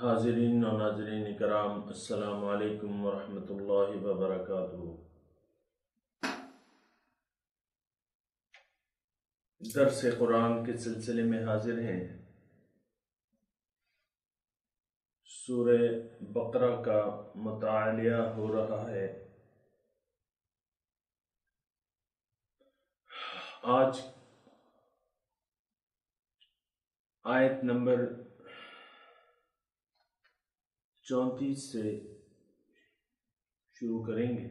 حاضرین و ناظرین کرام، السلام علیکم ورحمۃ اللہ وبرکاتہ۔ درس قرآن کے سلسلے میں حاضر ہیں۔ سورہ بقرہ کا مطالعہ ہو رہا ہے۔ آج آیت نمبر 34 سے شروع کریں گے۔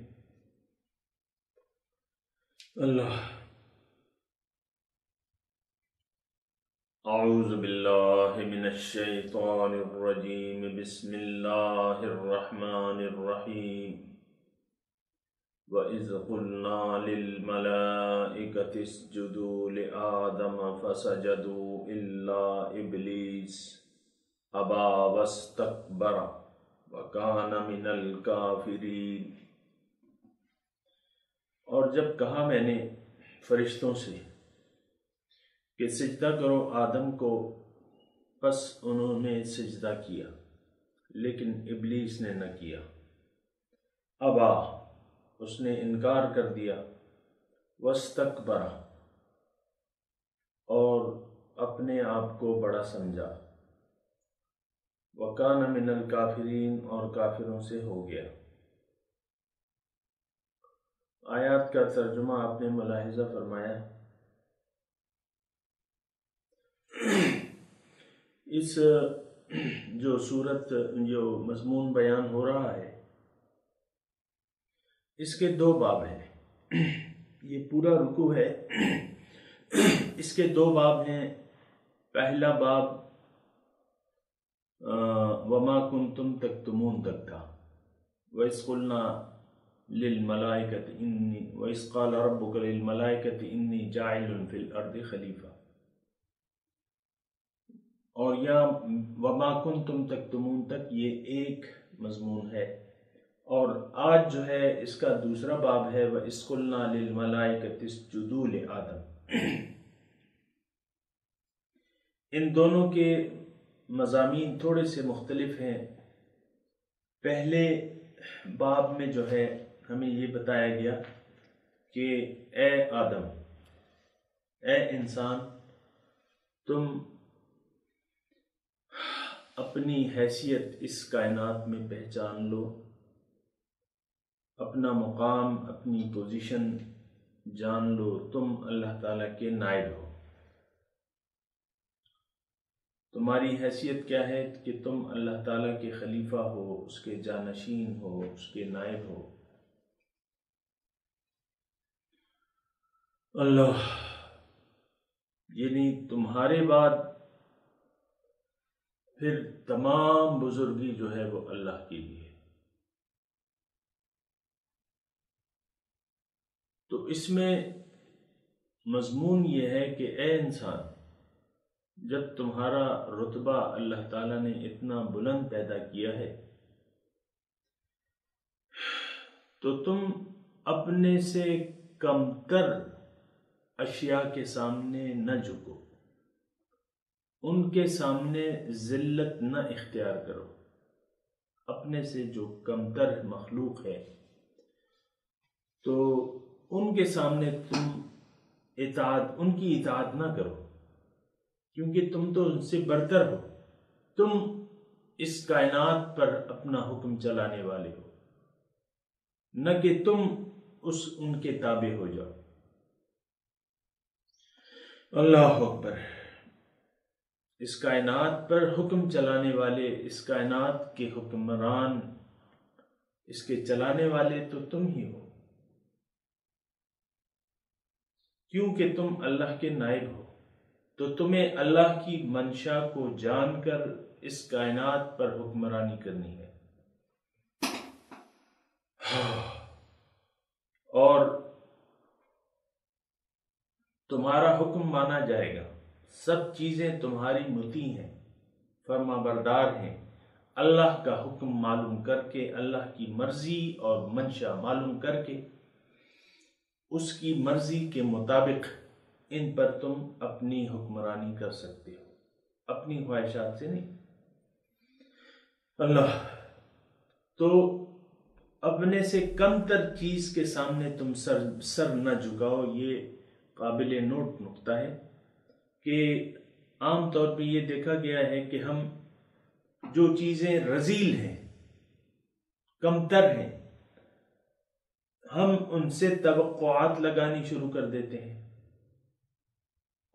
اللہ اعوذ باللہ من الشیطان الرجیم، بسم اللہ الرحمن الرحیم۔ وَإِذْ قُلْنَا لِلْمَلَائِكَةِ اسْجُدُوا لِآدَمَ فَسَجَدُوا إِلَّا إِبْلِيسَ أَبَى وَاسْتَكْبَرَ وَكَانَ مِنَ الْكَافِرِينَ۔ اور جب کہا میں نے فرشتوں سے کہ سجدہ کرو آدم کو، پس انہوں نے سجدہ کیا، لیکن ابلیس نے نہ کیا۔ ابا، اس نے انکار کر دیا، واستکبر، اور اپنے آپ کو بڑا سمجھا، وکان من الکافرین، اور کافروں سے ہو گیا۔ آیات کا ترجمہ آپ نے ملاحظہ فرمایا۔ اس جو مضمون بیان ہو رہا ہے، اس کے دو باب ہیں۔ یہ پورا رکوع ہے، اس کے دو باب ہیں۔ پہلا باب وما کنتم تکتمون تک تھا۔ وَإِذْ قُلْنَا لِلْمَلَائِكَةِ وَإِذْ قَالَ رَبُّكَ لِلْمَلَائِكَةِ إِنِّي جَاعِلٌ فِي الْأَرْضِ خلیفہ، اور یا وما کنتم تکتمون تک یہ ایک مضمون ہے۔ اور آج جو ہے اس کا دوسرا باب ہے، وَإِذْ قُلْنَا لِلْمَلَائِكَةِ اسْجُدُوا لِآدَمَ۔ ان دونوں کے مضامین تھوڑے سے مختلف ہیں۔ پہلے باب میں جو ہے ہمیں یہ بتایا گیا کہ اے آدم، اے انسان، تم اپنی حیثیت اس کائنات میں پہچان لو، اپنا مقام، اپنی پوزیشن جان لو۔ تم اللہ تعالیٰ کے نائب ہو۔ تمہاری حیثیت کیا ہے کہ تم اللہ تعالیٰ کے خلیفہ ہو، اس کے جانشین ہو، اس کے نائب ہو۔ اللہ، یعنی تمہارے بعد پھر تمام بزرگی جو ہے وہ اللہ کی بھی ہے۔ تو اس میں مضمون یہ ہے کہ اے انسان، جب تمہارا رتبہ اللہ تعالیٰ نے اتنا بلند پیدا کیا ہے، تو تم اپنے سے کمتر اشیاء کے سامنے نہ جھکو، ان کے سامنے ذلت نہ اختیار کرو۔ اپنے سے جو کمتر مخلوق ہے تو ان کے سامنے تم ان کی اطاعت نہ کرو، کیونکہ تم تو ان سے برتر ہو۔ تم اس کائنات پر اپنا حکم چلانے والے ہو، نہ کہ تم ان کے تابع ہو جاؤ۔ اللہ اکبر۔ اس کائنات پر حکم چلانے والے، اس کائنات کے حکمران، اس کے چلانے والے تو تم ہی ہو، کیونکہ تم اللہ کے نائب ہو۔ تو تمہیں اللہ کی منشا کو جان کر اس کائنات پر حکمرانی کرنی ہے، اور تمہارا حکم مانا جائے گا۔ سب چیزیں تمہاری مطیع ہیں، فرما بردار ہیں۔ اللہ کا حکم معلوم کر کے، اللہ کی مرضی اور منشا معلوم کر کے، اس کی مرضی کے مطابق ان پر تم اپنی حکمرانی کر سکتے ہو، اپنی خواہشات سے نہیں۔ اللہ تو اپنے سے کم تر چیز کے سامنے تم سر نہ جھکاؤ. یہ قابل نوٹ نقطہ ہے کہ عام طور پہ یہ دیکھا گیا ہے کہ ہم جو چیزیں رذیل ہیں، کمتر ہیں، ہم ان سے توقعات لگانی شروع کر دیتے ہیں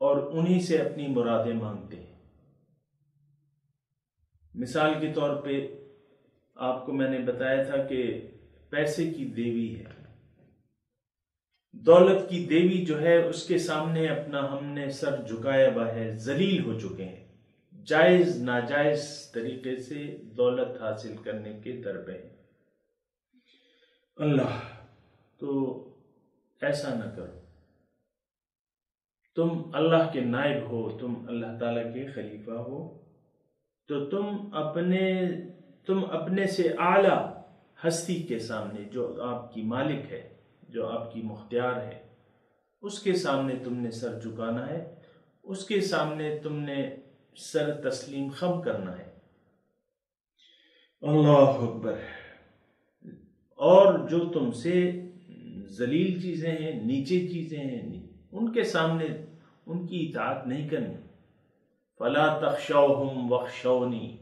اور انہی سے اپنی مرادیں مانگتے ہیں. مثال کے طور پہ آپ کو میں نے بتایا تھا کہ پیسے کی دیوی ہے، دولت کی دیوی جو ہے، اس کے سامنے اپنا ہم نے سر جھکایا ہوا ہے، ذلیل ہو چکے ہیں، جائز ناجائز طریقے سے دولت حاصل کرنے کے در پہ. اللہ تو ایسا نہ کرو. تم اللہ کے نائب ہو، تم اللہ تعالیٰ کے خلیفہ ہو، تو تم اپنے سے اعلیٰ ہستی کے سامنے، جو آپ کی مالک ہے، جو آپ کی مختار ہے، اس کے سامنے تم نے سر جھکانا ہے، اس کے سامنے تم نے سر تسلیم خم کرنا ہے. اللہ اکبر. اور جو تم سے ذلیل چیزیں ہیں، نیچے چیزیں ہیں، ان کے سامنے ان کی اطاعت نہیں کرنی. فلا تخشوہم واخشونی،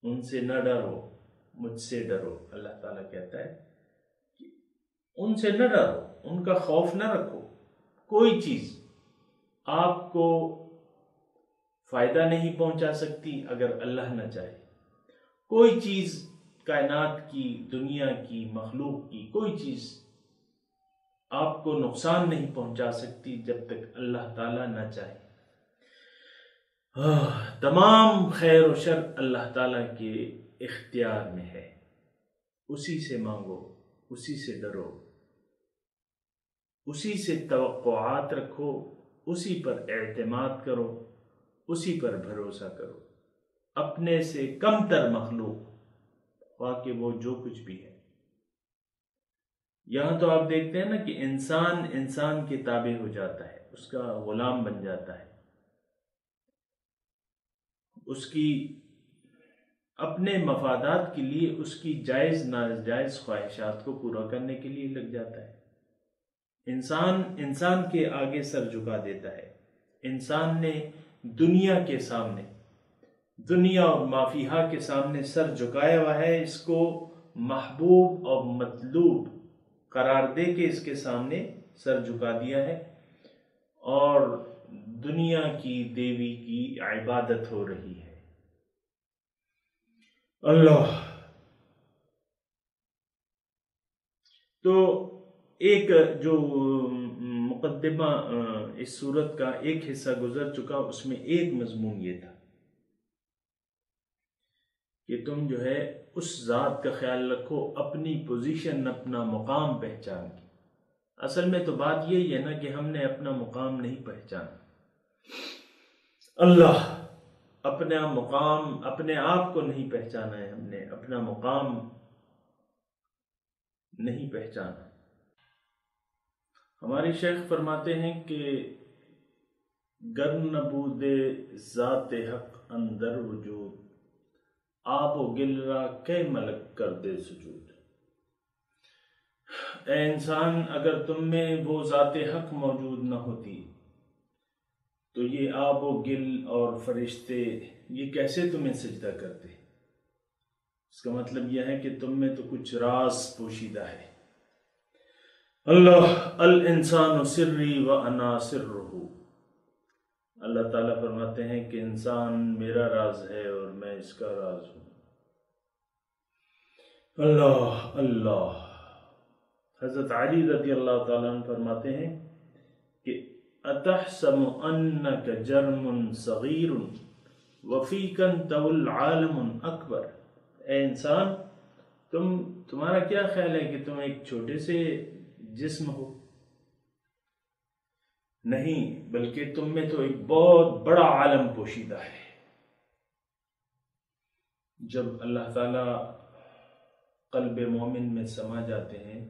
ان سے نہ ڈرو، مجھ سے ڈرو. اللہ تعالیٰ کہتا ہے کہ ان سے نہ ڈرو، ان کا خوف نہ رکھو. کوئی چیز آپ کو فائدہ نہیں پہنچا سکتی اگر اللہ نہ چاہے. کوئی چیز کائنات کی، دنیا کی، مخلوق کی کوئی چیز آپ کو نقصان نہیں پہنچا سکتی جب تک اللہ تعالیٰ نہ چاہے. تمام خیر و شر اللہ تعالیٰ کے اختیار میں ہے. اسی سے مانگو، اسی سے ڈرو، اسی سے توقعات رکھو، اسی پر اعتماد کرو، اسی پر بھروسہ کرو. اپنے سے کم تر مخلوق، خواہ کہ وہ جو کچھ بھی ہے. یہاں تو آپ دیکھتے ہیں نا کہ انسان کے تابع ہو جاتا ہے، اس کا غلام بن جاتا ہے، اس کی اپنے مفادات کے لیے، اس کی جائز ناجائز خواہشات کو پورا کرنے کے لیے لگ جاتا ہے. انسان کے آگے سر جھکا دیتا ہے. انسان نے دنیا کے سامنے، دنیا اور مافیہا کے سامنے سر جھکایا ہوا ہے. اس کو محبوب اور مطلوب قرار دے کے اس کے سامنے سر جھکا دیا ہے، اور دنیا کی دیوی کی عبادت ہو رہی ہے. اللہ تو ایک جو مقدمہ اس صورت کا ایک حصہ گزر چکا، اس میں ایک مضمون یہ تھا کہ تم جو ہے اس ذات کا خیال رکھو، اپنی پوزیشن، اپنا مقام پہچان کی. اصل میں تو بات یہی ہے نا کہ ہم نے اپنا مقام نہیں پہچانا. اللہ اپنا مقام، اپنے آپ کو نہیں پہچانا ہے، ہم نے اپنا مقام نہیں پہچانا. ہمارے شیخ فرماتے ہیں کہ گر نبود ذات حق اندر وجود، آب و گل را کہ ملک کر دے سجود. اے انسان، اگر تم میں وہ ذات حق موجود نہ ہوتی تو یہ آب و گل اور فرشتے یہ کیسے تمہیں سجدہ کرتے؟ اس کا مطلب یہ ہے کہ تم میں تو کچھ راز پوشیدہ ہے. اللہ الانسان سری و انا سرہ. اللہ تعالیٰ فرماتے ہیں کہ انسان میرا راز ہے اور میں اس کا راز ہوں. اللہ. حضرت علی رضی اللہ تعالیٰ عنہ فرماتے ہیں کہ اتحسم انک جرم صغیر وفیک انت العالم اکبر. اے انسان، تمہارا کیا خیال ہے کہ تم ایک چھوٹے سے جسم ہو؟ نہیں، بلکہ تم میں تو ایک بہت بڑا عالم پوشیدہ ہے. جب اللہ تعالیٰ قلب مومن میں سما جاتے ہیں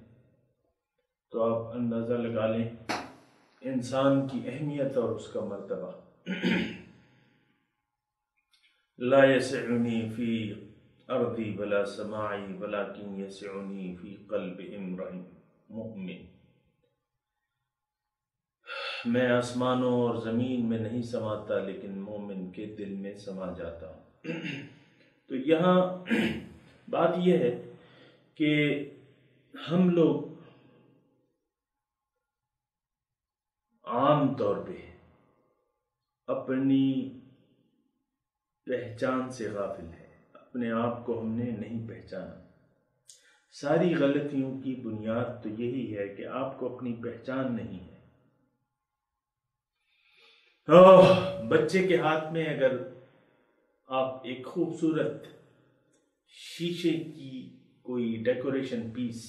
تو آپ اندازہ لگا لیں انسان کی اہمیت اور اس کا مرتبہ. لا يسعني في ارضی ولا سماعی ولکن یسعنی فی قلب امرئ مؤمن، میں آسمانوں اور زمین میں نہیں سماتا لیکن مومن کے دل میں سما جاتا ہوں۔ تو یہاں بات یہ ہے کہ ہم لوگ عام طور پہ اپنی پہچان سے غافل ہے، اپنے آپ کو ہم نے نہیں پہچانا۔ ساری غلطیوں کی بنیاد تو یہی ہے کہ آپ کو اپنی پہچان نہیں ہے۔ بچے کے ہاتھ میں اگر آپ ایک خوبصورت شیشے کی کوئی ڈیکوریشن پیس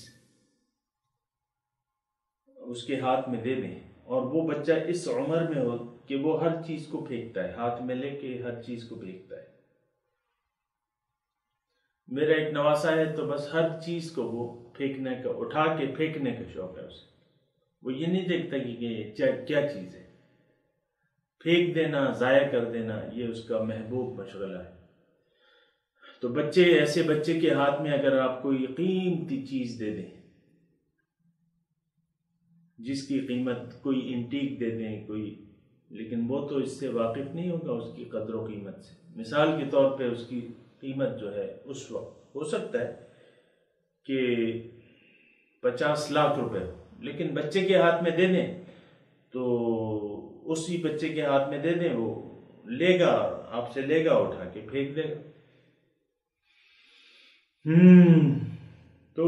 اس کے ہاتھ میں دے دیں، اور وہ بچہ اس عمر میں ہو کہ وہ ہر چیز کو پھینکتا ہے، ہاتھ میں لے کے ہر چیز کو پھینکتا ہے۔ میرا ایک نواسا ہے تو بس ہر چیز کو وہ پھینکنے کا، اٹھا کے پھینکنے کا شوق ہے اسے۔ وہ یہ نہیں دیکھتا کہ یہ کیا چیز ہے، پھینک دینا، ضائع کر دینا، یہ اس کا محبوب مشغلہ ہے۔ تو ایسے بچے کے ہاتھ میں اگر آپ کوئی قیمتی چیز دے دیں، جس کی قیمت کوئی انٹیک دے دیں لیکن وہ تو اس سے واقف نہیں ہوگا اس کی قدر و قیمت سے۔ مثال کے طور پہ اس کی قیمت جو ہے اس وقت ہو سکتا ہے کہ 50 لاکھ روپے ہو، لیکن بچے کے ہاتھ میں دے دیں تو اسی بچے کے ہاتھ میں دے دیں، وہ لے گا، آپ سے لے گا، اٹھا کے پھینک دے گا۔ تو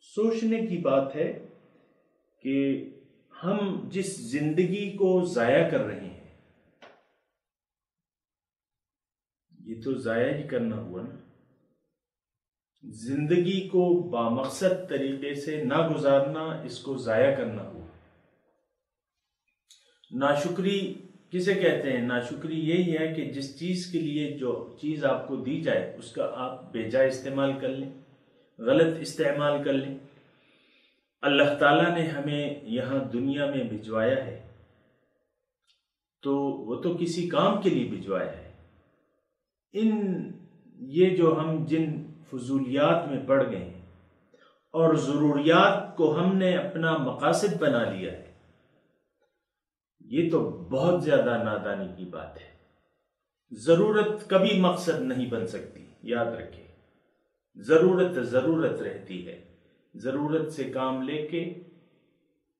سوچنے کی بات ہے کہ ہم جس زندگی کو ضائع کر رہے ہیں، یہ تو ضائع ہی کرنا ہوا نا۔ زندگی کو بامقصد طریقے سے نہ گزارنا، اس کو ضائع کرنا ہوا۔ ناشکری کسے کہتے ہیں؟ ناشکری یہی ہے کہ جس چیز کے لیے جو چیز آپ کو دی جائے اس کا آپ بے جا استعمال کر لیں، غلط استعمال کر لیں۔ اللہ تعالیٰ نے ہمیں یہاں دنیا میں بھجوایا ہے تو وہ تو کسی کام کے لیے بھجوایا ہے۔ یہ جو ہم جن فضولیات میں پڑ گئے ہیں اور ضروریات کو ہم نے اپنا مقاصد بنا لیا ہے، یہ تو بہت زیادہ نادانی کی بات ہے۔ ضرورت کبھی مقصد نہیں بن سکتی، یاد رکھیں۔ ضرورت رہتی ہے، ضرورت سے کام لے کے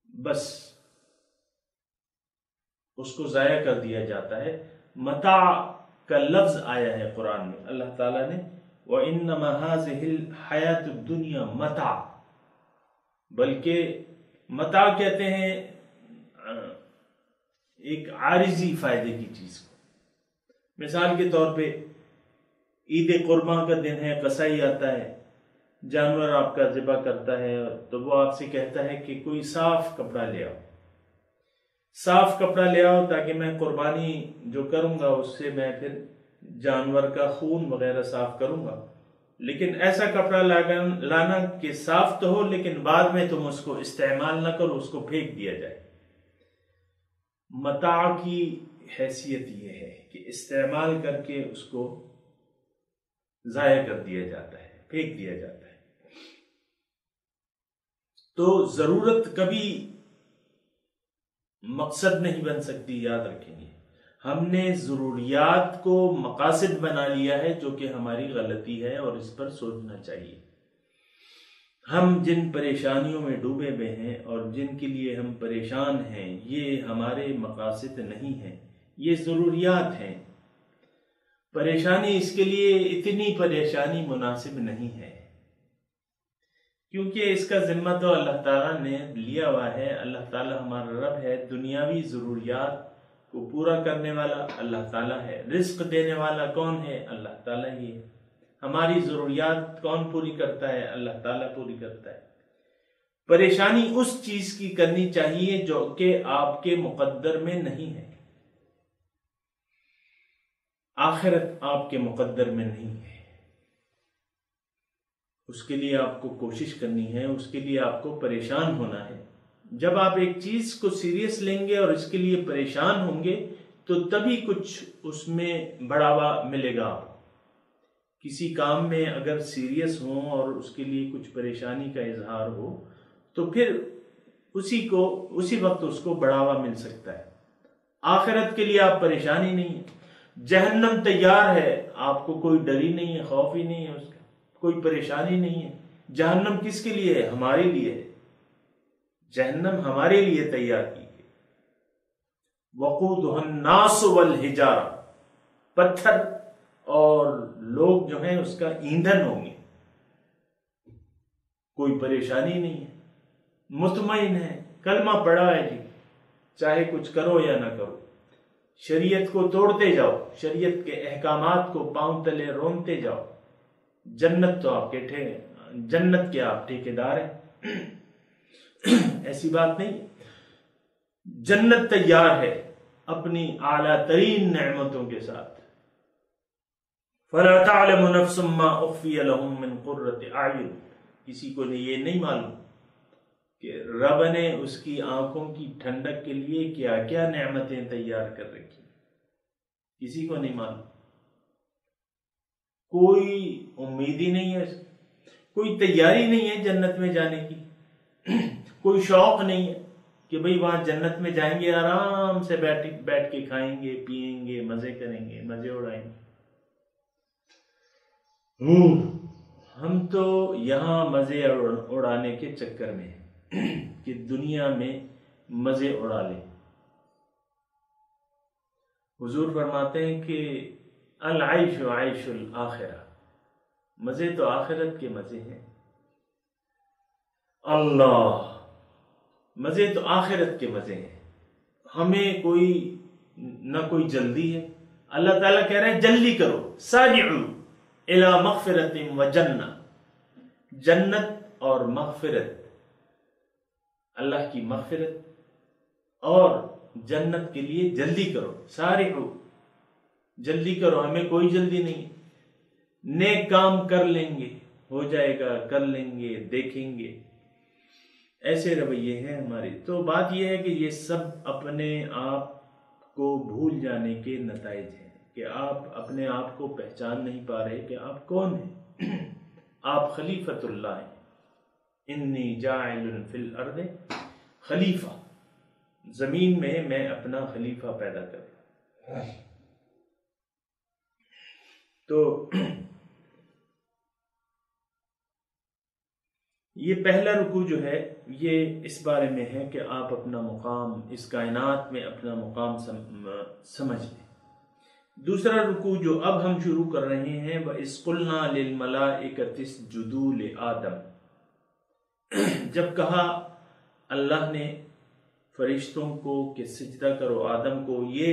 بس اس کو ضائع کر دیا جاتا ہے۔ متاع کا لفظ آیا ہے قرآن میں، اللہ تعالیٰ نے وَإِنَّمَا هَذِهِ الْحَيَاةُ الدُّنْيَا مَتَاع، بلکہ متاع کہتے ہیں ایک عارضی فائدے کی چیز کو۔ مثال کے طور پہ عید قرباں کا دن ہے، قصائی آتا ہے، جانور آپ کا ذبح کرتا ہے تو وہ آپ سے کہتا ہے کہ کوئی صاف کپڑا لے آؤ، صاف کپڑا لے آؤ تاکہ میں قربانی جو کروں گا اس سے میں پھر جانور کا خون وغیرہ صاف کروں گا۔ لیکن ایسا کپڑا لانا کہ صاف تو ہو لیکن بعد میں تم اس کو استعمال نہ کرو، اس کو پھینک دیا جائے۔ متاع کی حیثیت یہ ہے کہ استعمال کر کے اس کو ضائع کر دیا جاتا ہے، پھینک دیا جاتا ہے۔ تو ضرورت کبھی مقصد نہیں بن سکتی، یاد رکھیں گے۔ ہم نے ضروریات کو مقاصد بنا لیا ہے، جو کہ ہماری غلطی ہے اور اس پر سوچنا چاہیے۔ ہم جن پریشانیوں میں ڈوبے ہوئے ہیں اور جن کے لیے ہم پریشان ہیں، یہ ہمارے مقاصد نہیں ہیں، یہ ضروریات ہیں۔ پریشانی اس کے لیے اتنی پریشانی مناسب نہیں ہے، کیونکہ اس کا ذمہ تو اللہ تعالیٰ نے لیا ہوا ہے۔ اللہ تعالیٰ ہمارا رب ہے، دنیاوی ضروریات کو پورا کرنے والا اللہ تعالیٰ ہے۔ رزق دینے والا کون ہے؟ اللہ تعالیٰ ہی ہے۔ ہماری ضروریات کون پوری کرتا ہے؟ اللہ تعالیٰ پوری کرتا ہے۔ پریشانی اس چیز کی کرنی چاہیے جو کہ آپ کے مقدر میں نہیں ہے، آخرت آپ کے مقدر میں نہیں ہے، اس کے لیے آپ کو کوشش کرنی ہے، اس کے لیے آپ کو پریشان ہونا ہے۔ جب آپ ایک چیز کو سیریس لیں گے اور اس کے لیے پریشان ہوں گے تو تبھی کچھ اس میں بڑھاوا ملے گا آپ، کسی کام میں اگر سیریس ہوں اور اس کے لیے کچھ پریشانی کا اظہار ہو تو پھر اسی وقت اس کو بڑھاوا مل سکتا ہے۔ آخرت کے لیے آپ پریشانی نہیں ہے، جہنم تیار ہے، آپ کو کوئی ڈر ہی نہیں ہے، خوف ہی نہیں ہے، اس کا کوئی پریشانی نہیں ہے۔ جہنم کس کے لیے ہے؟ ہمارے لیے ہے، جہنم ہمارے لیے تیار کی ہے۔ وقودها الناس والحجارہ، پتھر اور لوگ جو ہیں اس کا ایندھن ہوں گے، کوئی پریشانی نہیں ہے، مطمئن ہے، کلمہ پڑھا ہے جی، چاہے کچھ کرو یا نہ کرو، شریعت کو توڑتے جاؤ، شریعت کے احکامات کو پاؤں تلے رونتے جاؤ، جنت تو آپ کے جنت کے آپ ٹھیکیدار ہیں۔ ایسی بات نہیں، جنت تیار ہے اپنی اعلیٰ ترین نعمتوں کے ساتھ۔ فَلَا تَعْلَمُ نَفْسٌ مَّا أُخْفِيَ لَهُم مِّن قُرَّةِ أَعْيُنٍ، کسی کو یہ نہیں معلوم کہ رب نے اس کی آنکھوں کی ٹھنڈک کے لیے کیا کیا نعمتیں تیار کر رکھی، کسی کو نہیں معلوم، کوئی امید ہی نہیں ہے، کوئی تیاری نہیں ہے جنت میں جانے کی، کوئی شوق نہیں ہے کہ بھئی وہاں جنت میں جائیں گے، آرام سے بیٹھ کے کھائیں گے، پیئیں گے، مزے کریں گے، مزے اڑائیں گے۔ ہم تو یہاں مزے اڑانے کے چکر میں ہیں کہ دنیا میں مزے اڑا لیں۔ حضور فرماتے ہیں کہ العیش عیش الآخرہ، مزے تو آخرت کے مزے ہیں۔ اللہ، مزے تو آخرت کے مزے ہیں، ہمیں نہ کوئی جلدی ہے۔ اللہ تعالیٰ کہہ رہے ہیں جلدی کرو، سارعوا الی مغفرۃ و جنہ، جنت اور مغفرت، اللہ کی مغفرت اور جنت کے لیے جلدی کرو، سارعوا، جلدی کرو، ہمیں کوئی جلدی نہیں، نیک کام کر لیں گے، ہو جائے گا، کر لیں گے، دیکھیں گے، ایسے رویے ہیں ہمارے۔ تو بات یہ ہے کہ یہ سب اپنے آپ کو بھول جانے کے نتائج ہیں کہ آپ اپنے آپ کو پہچان نہیں پا رہے کہ آپ کون ہیں۔ آپ خلیفۃ اللہ ہیں، انی جاعل فی الارض خلیفہ، زمین میں اپنا خلیفہ پیدا کر رہا ہوں۔ تو یہ پہلا رکوع جو ہے یہ اس بارے میں ہے کہ آپ اپنا مقام اس کائنات میں اپنا مقام سمجھ لیں۔ دوسرا رکوع جو اب ہم شروع کر رہے ہیں، وَإِذْ قُلْنَا لِلْمَلَائِكَةِ اسْجُدُوا لِآدَمَ، جب کہا اللہ نے فرشتوں کو کہ سجدہ کرو آدم کو، یہ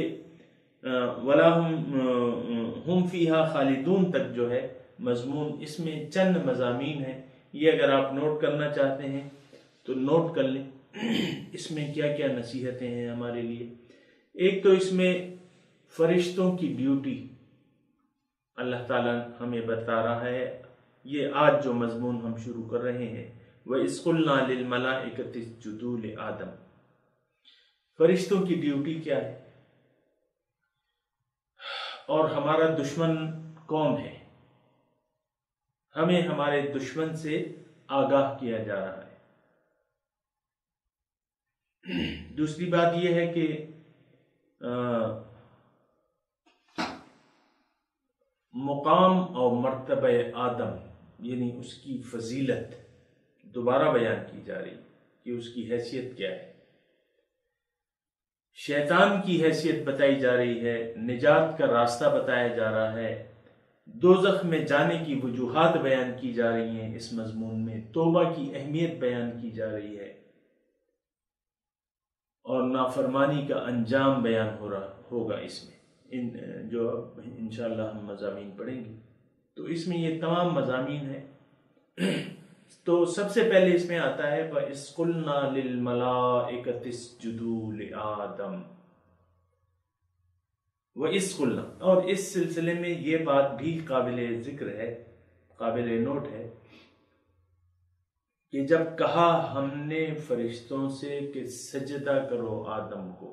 وَلَا هُمْ فِيهَا خَالِدُونَ تک جو ہے مضمون، اس میں چند مضامین ہیں، یہ اگر آپ نوٹ کرنا چاہتے ہیں تو نوٹ کر لیں، اس میں کیا کیا نصیحتیں ہیں ہمارے لیے۔ ایک تو اس میں فرشتوں کی ڈیوٹی اللہ تعالیٰ ہمیں بتا رہا ہے، یہ آج جو مضمون ہم شروع کر رہے ہیں، وَإِذْ قُلْنَا لِلْمَلَائِكَةِ اسْجُدُوا لِآدَمَ، فرشتوں کی ڈیوٹی کیا ہے اور ہمارا دشمن کون ہے، ہمیں ہمارے دشمن سے آگاہ کیا جا رہا ہے۔ دوسری بات یہ ہے کہ مقام اور مرتبہ آدم یعنی اس کی فضیلت دوبارہ بیان کی جا رہی کہ اس کی حیثیت کیا ہے، شیطان کی حیثیت بتائی جا رہی ہے، نجات کا راستہ بتایا جا رہا ہے، دوزخ میں جانے کی وجوہات بیان کی جا رہی ہیں اس مضمون میں، توبہ کی اہمیت بیان کی جا رہی ہے، اور نافرمانی کا انجام بیان ہوگا اس میں، جو اب انشاءاللہ ہم مضامین پڑھیں گے۔ تو اس میں یہ تمام مضامین ہیں۔ تو سب سے پہلے اس میں آتا ہے وَإِذْ قُلْنَا لِلْمَلَائِكَةِ اسْجُدُوا لِآدَمَ، وَإِذْ قُلْنَا، اور اس سلسلے میں یہ بات بھی قابل ذکر ہے، قابل نوٹ ہے کہ جب کہا ہم نے فرشتوں سے کہ سجدہ کرو آدم کو،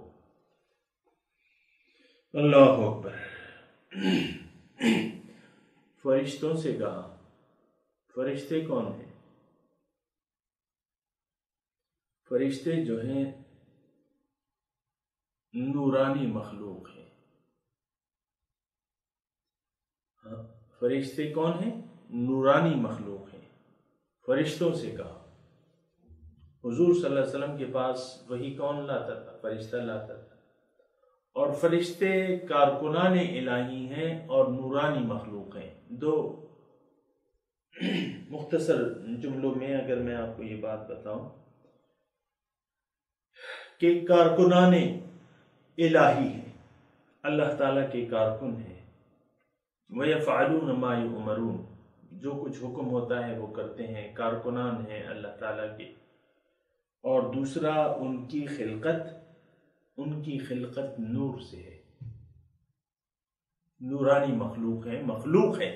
اللہ اکبر، فرشتوں سے کہا. فرشتے کون ہیں؟ فرشتے جو ہیں نورانی مخلوق ہیں. فرشتے کون ہیں؟ نورانی مخلوق ہیں. فرشتوں سے کہا. حضور صلی اللہ علیہ وسلم کے پاس وہی کون لاتا تھا؟ فرشتہ لاتا تھا. اور فرشتے کارکنان الہی ہیں اور نورانی مخلوق ہیں. دو مختصر جملوں میں اگر میں آپ کو یہ بات بتاؤں کہ کارکنان الہی ہیں، اللہ تعالیٰ کے کارکن ہیں. وَيَفْعَلُونَ مَا يُؤْمَرُونَ، جو کچھ حکم ہوتا ہے وہ کرتے ہیں، کارکنان ہیں اللہ تعالیٰ کے. اور دوسرا ان کی خلقت نور سے ہے، نورانی مخلوق ہے.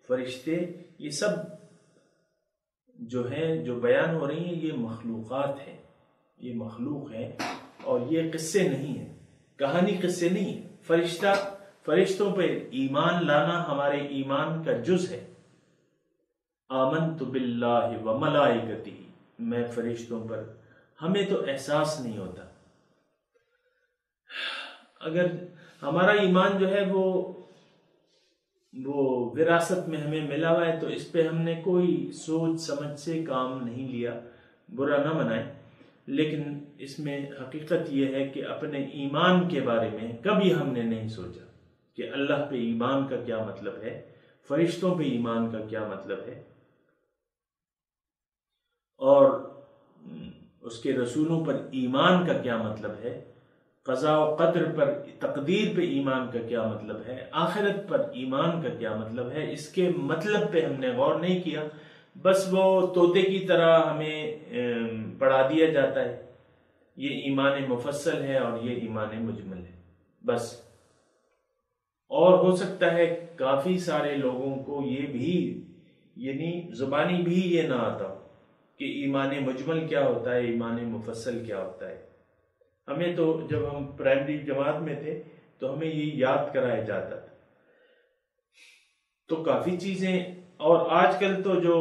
فرشتے یہ سب جو ہیں جو بیان ہو رہی ہیں یہ مخلوقات ہیں، یہ مخلوق ہیں اور یہ قصے نہیں ہیں، کہانی قصے نہیں ہیں. فرشتوں پہ ایمان لانا ہمارے ایمان کا جز ہے. آمنت باللہ و ملائکتہ، میں فرشتوں پر، ہمیں تو احساس نہیں ہوتا. اگر ہمارا ایمان جو ہے وہ وراثت میں ہمیں ملا ہوا ہے تو اس پہ ہم نے کوئی سوچ سمجھ سے کام نہیں لیا، برا نہ منائیں. لیکن اس میں حقیقت یہ ہے کہ اپنے ایمان کے بارے میں کبھی ہم نے نہیں سوچا کہ اللہ پہ ایمان کا کیا مطلب ہے، فرشتوں پہ ایمان کا کیا مطلب ہے، اور اس کے رسولوں پر ایمان کا کیا مطلب ہے، قضاء و قدر پر، تقدیر پہ ایمان کا کیا مطلب ہے، آخرت پر ایمان کا کیا مطلب ہے. اس کے مطلب پہ ہم نے غور نہیں کیا. بس وہ طوطے کی طرح ہمیں پڑھا دیا جاتا ہے، یہ ایمان مفصل ہے اور یہ ایمان مجمل ہے بس. اور ہو سکتا ہے کافی سارے لوگوں کو یہ بھی، یعنی زبانی بھی یہ نہ آتا ہو کہ ایمان مجمل کیا ہوتا ہے، ایمان مفصل کیا ہوتا ہے. ہمیں تو جب ہم پرائمری جماعت میں تھے تو ہمیں یہ یاد کرایا جاتا تھا. تو کافی چیزیں، اور آج کل تو جو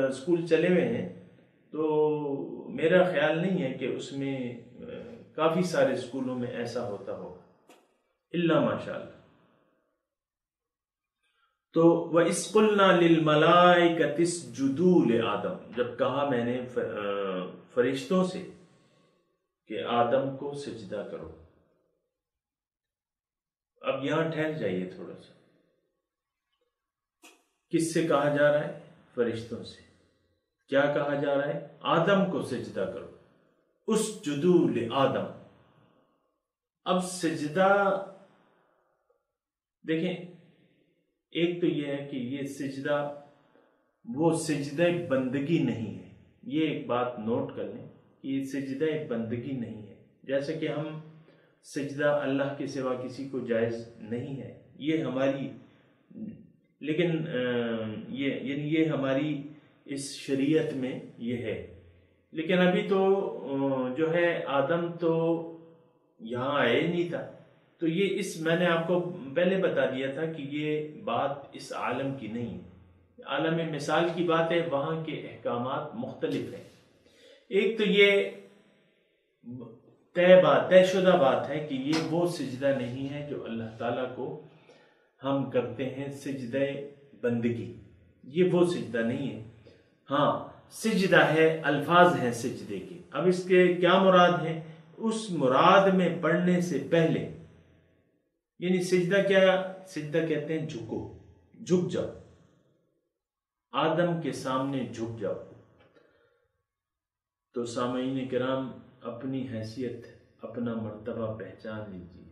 اسکول چلے ہوئے ہیں تو میرا خیال نہیں ہے کہ اس میں کافی سارے اسکولوں میں ایسا ہوتا ہوگا، الا ماشاء اللہ. تو وَإِذْ قُلْنَا لِلْمَلَائِكَةِ اسْجُدُوا لِآدَمَ، جب کہا میں نے فرشتوں سے کہ آدم کو سجدہ کرو. اب یہاں ٹھہر جائیے تھوڑا سا. کس سے کہا جا رہا ہے؟ فرشتوں سے. کیا کہا جا رہا ہے؟ آدم کو سجدہ کرو. اسجدوا لآدم. اب سجدہ دیکھیں، ایک تو یہ ہے کہ یہ سجدہ وہ سجدہ بندگی نہیں ہے. یہ ایک بات نوٹ کر لیں کہ یہ سجدہ بندگی نہیں ہے. جیسے کہ ہم سجدہ اللہ کے سوا کسی کو جائز نہیں ہے، یہ ہماری، لیکن یہ ہماری اس شریعت میں یہ ہے. لیکن ابھی تو جو ہے آدم تو یہاں آئے نہیں تھا. تو یہ میں نے آپ کو پہلے بتا دیا تھا کہ یہ بات اس عالم کی نہیں ہے، عالم مثال کی بات ہے، وہاں کے احکامات مختلف ہیں. ایک تو یہ طے شدہ بات ہے کہ یہ وہ سجدہ نہیں ہے جو اللہ تعالیٰ کو ہم کرتے ہیں سجدہ بندگی، یہ وہ سجدہ نہیں ہے. ہاں سجدہ ہے، الفاظ ہیں سجدے کے. اب اس کے کیا مراد ہیں؟ اس مراد میں پڑھنے سے پہلے، یعنی سجدہ کیا؟ سجدہ کہتے ہیں جھکو، جھک جاؤ، آدم کے سامنے جھک جاؤ. تو سامعین کرام، اپنی حیثیت، اپنا مرتبہ پہچان لیجیے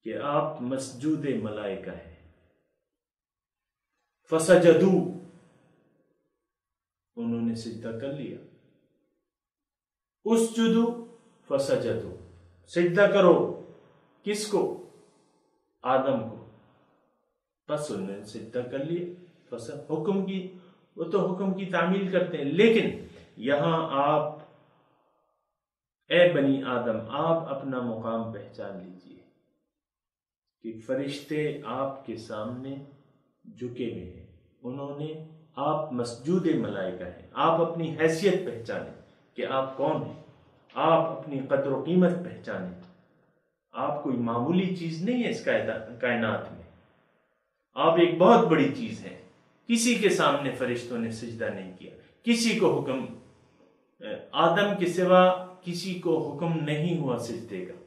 کہ آپ مسجود ملائکہ ہیں. فسجدوا، انہوں نے سجدہ کر لیا. اسجدوا فسجدوا، سجدہ کرو. کس کو؟ آدم کو. بس انہوں نے سجدہ کر لیا. حکم کی، وہ تو حکم کی تعمیل کرتے ہیں، لیکن یہاں آپ، اے بنی آدم، آپ اپنا مقام پہچان لیجئے کہ فرشتے آپ کے سامنے جھکے ہوئے ہیں، انہوں نے، آپ مسجود ملائکہ ہیں، آپ اپنی حیثیت پہچانیں کہ آپ کون ہیں، آپ اپنی قدر و قیمت پہچانیں، آپ کوئی معمولی چیز نہیں ہے اس کائنات میں، آپ ایک بہت بڑی چیز ہیں۔ کسی کے سامنے فرشتوں نے سجدہ نہیں کیا، کسی کو حکم، آدم کے سوا کسی کو حکم نہیں ہوا سجدے کا۔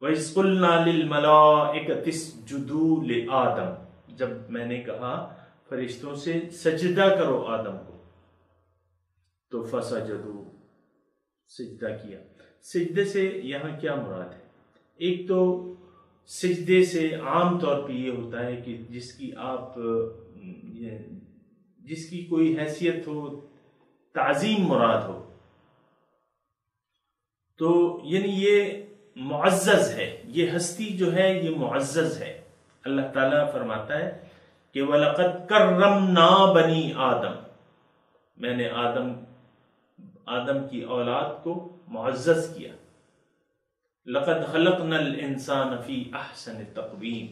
وَإِذْ قُلْنَا لِلْمَلَائِكَةِ اسْجُدُوا لِآدَمَ، جب میں نے کہا فرشتوں سے سجدہ کرو آدم کو، تو فَسَجَدُوا، سجدہ کیا۔ سجدے سے یہاں کیا مراد ہے؟ ایک تو سجدے سے عام طور پہ یہ ہوتا ہے کہ جس کی کوئی حیثیت ہو، تعظیم مراد ہو، تو یعنی یہ معزز ہے، یہ ہستی جو ہے یہ معزز ہے۔ اللہ تعالیٰ فرماتا ہے کہ وَلَقَدْ كَرَّمْنَا بَنِي آدم، میں نے آدم کی اولاد کو معزز کیا۔ لَقَدْ خَلَقْنَا الْإِنسَانَ فِي أَحْسَنِ تَقْوِيمٍ،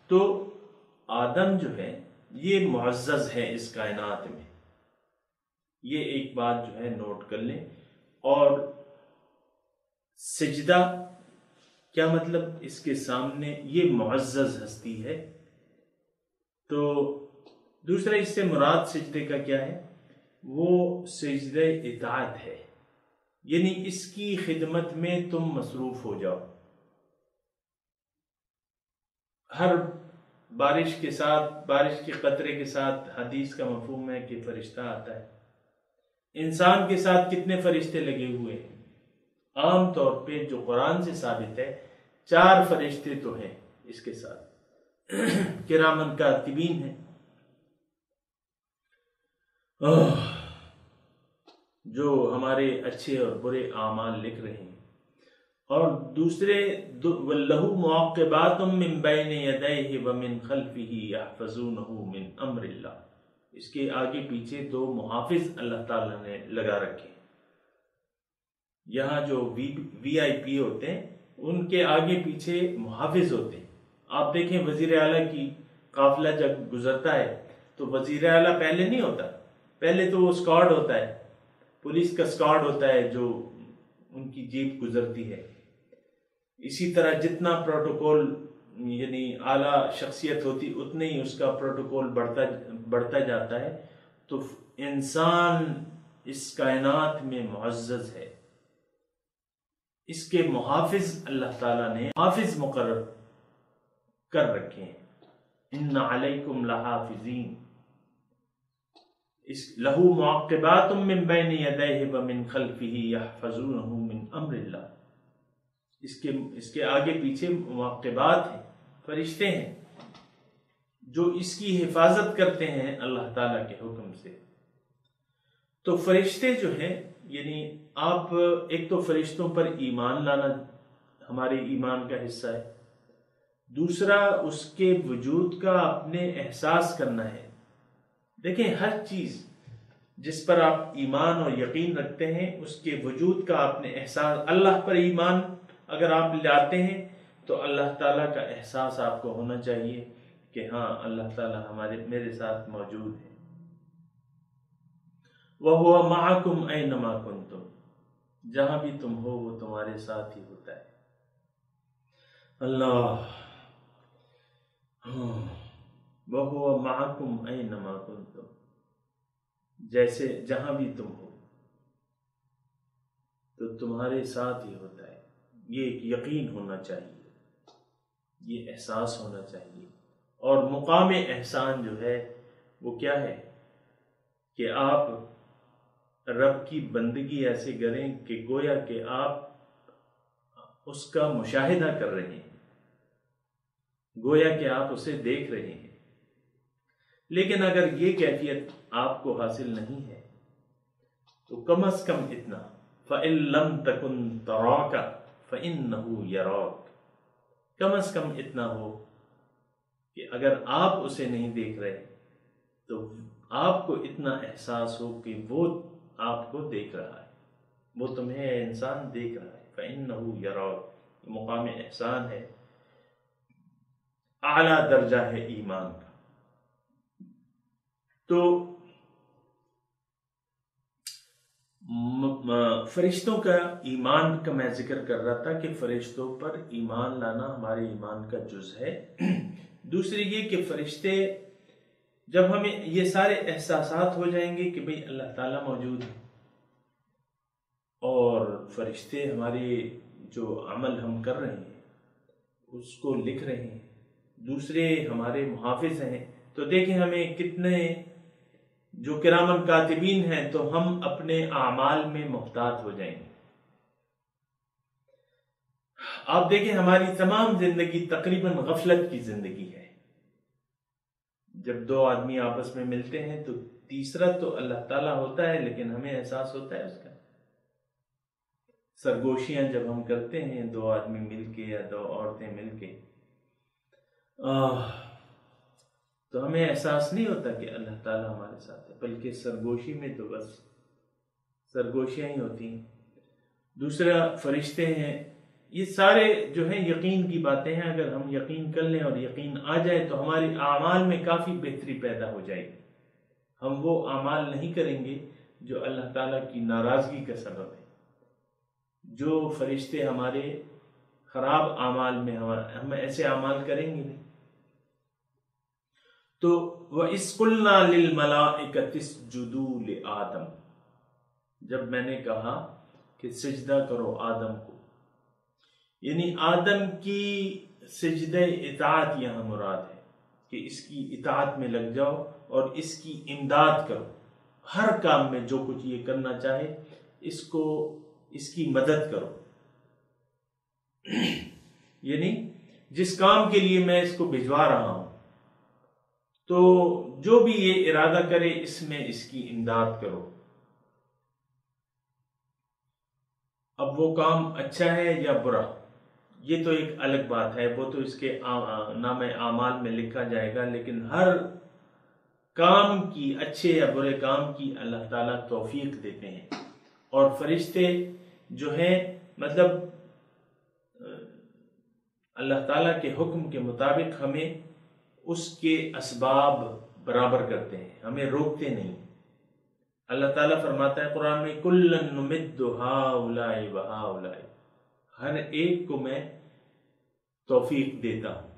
تو آدم جو ہے یہ معزز ہے اس کائنات میں، یہ ایک بات جو ہے نوٹ کر لیں۔ اور سجدہ کیا مطلب؟ اس کے سامنے یہ معزز ہستی ہے۔ تو دوسرا اس سے مراد سجدے کا کیا ہے؟ وہ سجدہ اطاعت ہے، یعنی اس کی خدمت میں تم مصروف ہو جاؤ۔ ہر بارش کے ساتھ، بارش کے قطرے کے ساتھ حدیث کا مفہوم ہے کہ فرشتہ آتا ہے۔ انسان کے ساتھ کتنے فرشتے لگے ہوئے ہیں؟ عام طور پہ جو قرآن سے ثابت ہے 4 فرشتے تو ہیں اس کے ساتھ، کرامن کاتبین ہیں، جو ہمارے اچھے اور برے اعمال لکھ رہے ہیں۔ اور دوسرے وَلَّهُ مُعَقِّبَاتٌ مِّن بَيْنِ يَدَيْهِ وَمِن خَلْفِهِ يَحْفَظُونَهُ مِنْ أَمْرِ اللَّهِ، اس کے آگے پیچھے 2 محافظ اللہ تعالیٰ نے لگا رکھے ہیں۔ یہاں جو وی آئی پی ہوتے ہیں ان کے آگے پیچھے محافظ ہوتے ہیں۔ آپ دیکھیں وزیر اعلیٰ کی قافلہ جب گزرتا ہے تو وزیر اعلیٰ پہلے نہیں ہوتا، پہلے تو وہ اسکواڈ ہوتا ہے، پولیس کا اسکواڈ ہوتا ہے جو ان کی جیپ گزرتی ہے۔ اسی طرح جتنا پروٹوکول یعنی اعلیٰ شخصیت ہوتی اتنے ہی اس کا پروٹوکول بڑھتا جاتا ہے۔ تو انسان اس کائنات میں معزز ہے، اس کے محافظ اللہ تعالیٰ نے حافظ مقرر کر رکھے ہیں۔ ان علیکم لحافظین، لہو معقبات من بین یدیہ ومن خلفہ یحفظونہ من امر اللہ، اس کے آگے پیچھے معقبات ہیں، فرشتے ہیں جو اس کی حفاظت کرتے ہیں اللہ تعالیٰ کے حکم سے۔ تو فرشتے جو ہیں یعنی آپ ایک تو فرشتوں پر ایمان لانا ہمارے ایمان کا حصہ ہے، دوسرا اس کے وجود کا اپنے احساس کرنا ہے۔ دیکھیں ہر چیز جس پر آپ ایمان اور یقین رکھتے ہیں اس کے وجود کا اپنے احساس، اللہ پر ایمان اگر آپ لاتے ہیں تو اللہ تعالیٰ کا احساس آپ کو ہونا چاہیے کہ ہاں اللہ تعالیٰ میرے ساتھ موجود ہے۔ وَهُوَ مَعَكُمْ أَيْنَمَا كُنْتُمْ، جہاں بھی تم ہو وہ تمہارے ساتھ ہی ہوتا ہے۔ اللہ، وَهُوَ مَعَكُمْ أَيْنَمَا كُنْتُمْ، جیسے جہاں بھی تم ہو تو تمہارے ساتھ ہی ہوتا ہے۔ یہ ایک یقین ہونا چاہیے، یہ احساس ہونا چاہیے۔ اور مقام احسان جو ہے وہ کیا ہے کہ آپ رب کی بندگی ایسے کریں کہ گویا کہ آپ اس کا مشاہدہ کر رہے ہیں، گویا کہ آپ اسے دیکھ رہے ہیں۔ لیکن اگر یہ کیفیت آپ کو حاصل نہیں ہے تو کم از کم اتنا فَإِن لَمْ تَكُن تَرَاكَ فَإِنَّهُ يَرَاكَ، کم از کم اتنا ہو کہ اگر آپ اسے نہیں دیکھ رہے تو آپ کو اتنا احساس ہو کہ وہ آپ کو دیکھ رہا ہے، وہ تمہیں انسان دیکھ رہا ہے۔ فإنه يراك، مقام احسان ہے، اعلیٰ درجہ ہے ایمان کا۔ تو فرشتوں کا ایمان کا میں ذکر کر رہا تھا کہ فرشتوں پر ایمان لانا ہمارے ایمان کا جز ہے۔ دوسری یہ کہ فرشتے، جب ہمیں یہ سارے احساسات ہو جائیں گے کہ بھئی اللہ تعالیٰ موجود ہے اور فرشتے ہمارے جو عمل ہم کر رہے ہیں اس کو لکھ رہے ہیں، دوسرے ہمارے محافظ ہیں، تو دیکھیں ہمیں کتنے جو کرامن کاتبین ہیں، تو ہم اپنے اعمال میں محتاط ہو جائیں گے۔ آپ دیکھیں ہماری تمام زندگی تقریباً غفلت کی زندگی ہے۔ جب دو آدمی آپس میں ملتے ہیں تو تیسرا تو اللہ تعالیٰ ہوتا ہے، لیکن ہمیں احساس ہوتا ہے اس کا۔ سرگوشیاں جب ہم کرتے ہیں دو آدمی مل کے یا دو عورتیں مل کے، تو ہمیں احساس نہیں ہوتا کہ اللہ تعالیٰ ہمارے ساتھ ہے، بلکہ سرگوشی میں تو بس سرگوشیاں ہی ہوتی ہیں۔ دوسرا فرشتے ہیں، یہ سارے جو ہیں یقین کی باتیں ہیں۔ اگر ہم یقین کر لیں اور یقین آ جائے تو ہماری اعمال میں کافی بہتری پیدا ہو جائے گی۔ ہم وہ اعمال نہیں کریں گے جو اللہ تعالیٰ کی ناراضگی کا سبب ہے۔ جو فرشتے ہمارے خراب اعمال میں ہم ایسے اعمال کریں گے نہیں۔ تو وَإِذْ قُلْنَا لِلْمَلَائِكَةِ اسْجُدُوا لِآدَمَ، جب میں نے کہا کہ سجدہ کرو آدم کو، یعنی آدم کی سجدہ اطاعت یہاں مراد ہے کہ اس کی اطاعت میں لگ جاؤ اور اس کی امداد کرو، ہر کام میں جو کچھ یہ کرنا چاہے اس کی مدد کرو، یعنی جس کام کے لیے میں اس کو بھجوا رہا ہوں تو جو بھی یہ ارادہ کرے اس میں اس کی امداد کرو۔ اب وہ کام اچھا ہے یا برا یہ تو ایک الگ بات ہے، وہ تو اس کے نام اعمال میں لکھا جائے گا، لیکن ہر کام کی، اچھے یا برے کام کی اللہ تعالیٰ توفیق دیتے ہیں۔ اور فرشتے جو ہیں مطلب اللہ تعالیٰ کے حکم کے مطابق ہمیں اس کے اسباب برابر کرتے ہیں، ہمیں روکتے نہیں۔ اللہ تعالیٰ فرماتا ہے قرآن میں کُلًّا نُمِدُّ ہَٰؤُلَاءِ وَہَٰؤُلَاءِ، ہر ایک کو میں توفیق دیتا ہوں،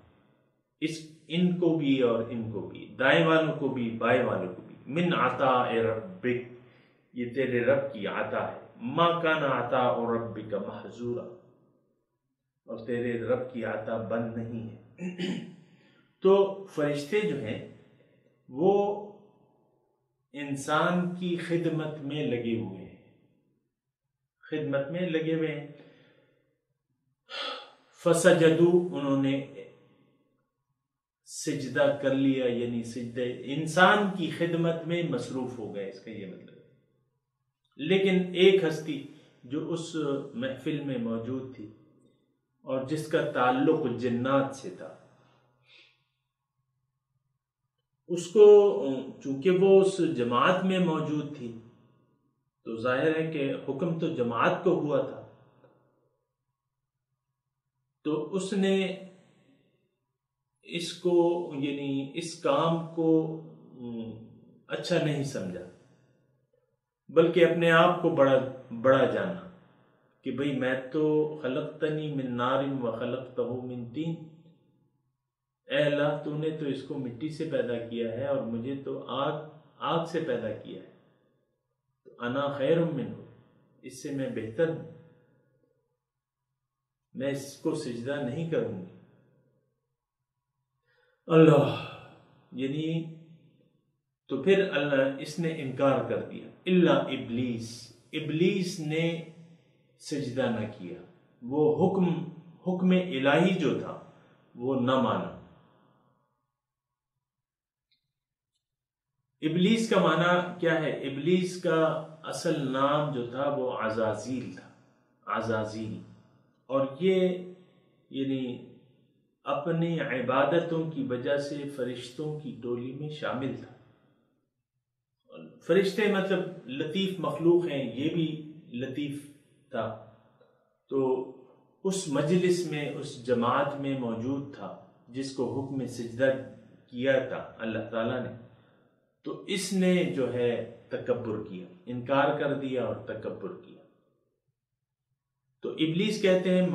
ان کو بھی اور ان کو بھی، دائیں والوں کو بھی بائیں والوں کو بھی۔ من عطاء ربک، یہ تیرے رب کی عطا ہے۔ ما کان عطاء ربک محظورا، اور تیرے رب کی عطا بند نہیں ہے۔ تو فرشتے جو ہیں وہ انسان کی خدمت میں لگے ہوئے ہیں، خدمت میں لگے ہوئے ہیں۔ فسجدوا، انہوں نے سجدہ کر لیا، یعنی سجدہ انسان کی خدمت میں مصروف ہو گئے، اس کا یہ مطلب ہے۔ لیکن ایک ہستی جو اس محفل میں موجود تھی اور جس کا تعلق جنات سے تھا، اس کو چونکہ وہ اس جماعت میں موجود تھی تو ظاہر ہے کہ حکم تو جماعت کو ہوا تھا، تو اس نے اس کو یعنی اس کام کو اچھا نہیں سمجھا، بلکہ اپنے آپ کو بڑا جانا کہ بھئی میں تو خلقتنی من نار و خلقتہ من طین، اے اللہ تو نے تو اس کو مٹی سے پیدا کیا ہے اور مجھے تو آگ سے پیدا کیا ہے، تو انا خیر منہ، اس سے میں بہتر ہوں، میں اس کو سجدہ نہیں کروں گی۔ اللہ یعنی تو پھر اللہ اس نے انکار کر دیا، الا ابلیس نے سجدہ نہ کیا، وہ حکم الہی جو تھا وہ نہ مانا۔ ابلیس کا معنی کیا ہے؟ ابلیس کا اصل نام جو تھا وہ عزازیل تھا، عزازیل، اور یہ یعنی اپنی عبادتوں کی وجہ سے فرشتوں کی ٹولی میں شامل تھا۔ فرشتے مطلب لطیف مخلوق ہیں، یہ بھی لطیف تھا، تو اس مجلس میں، اس جماعت میں موجود تھا جس کو حکم سجدہ کیا تھا اللہ تعالیٰ نے، تو اس نے جو ہے تکبر کیا، انکار کر دیا اور تکبر کیا۔ تو ابلیس کہتے ہیں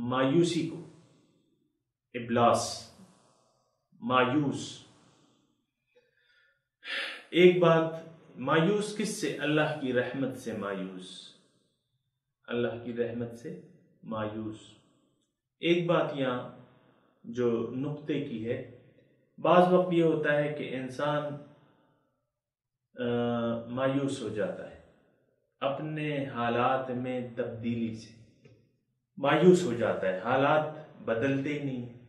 مایوسی کو، ابلاس، مایوس۔ ایک بات، مایوس کس سے؟ اللہ کی رحمت سے مایوس، اللہ کی رحمت سے مایوس۔ ایک بات یہاں جو نقطے کی ہے، بعض وقت یہ ہوتا ہے کہ انسان مایوس ہو جاتا ہے، اپنے حالات میں تبدیلی سے مایوس ہو جاتا ہے، حالات بدلتے ہی نہیں ہیں۔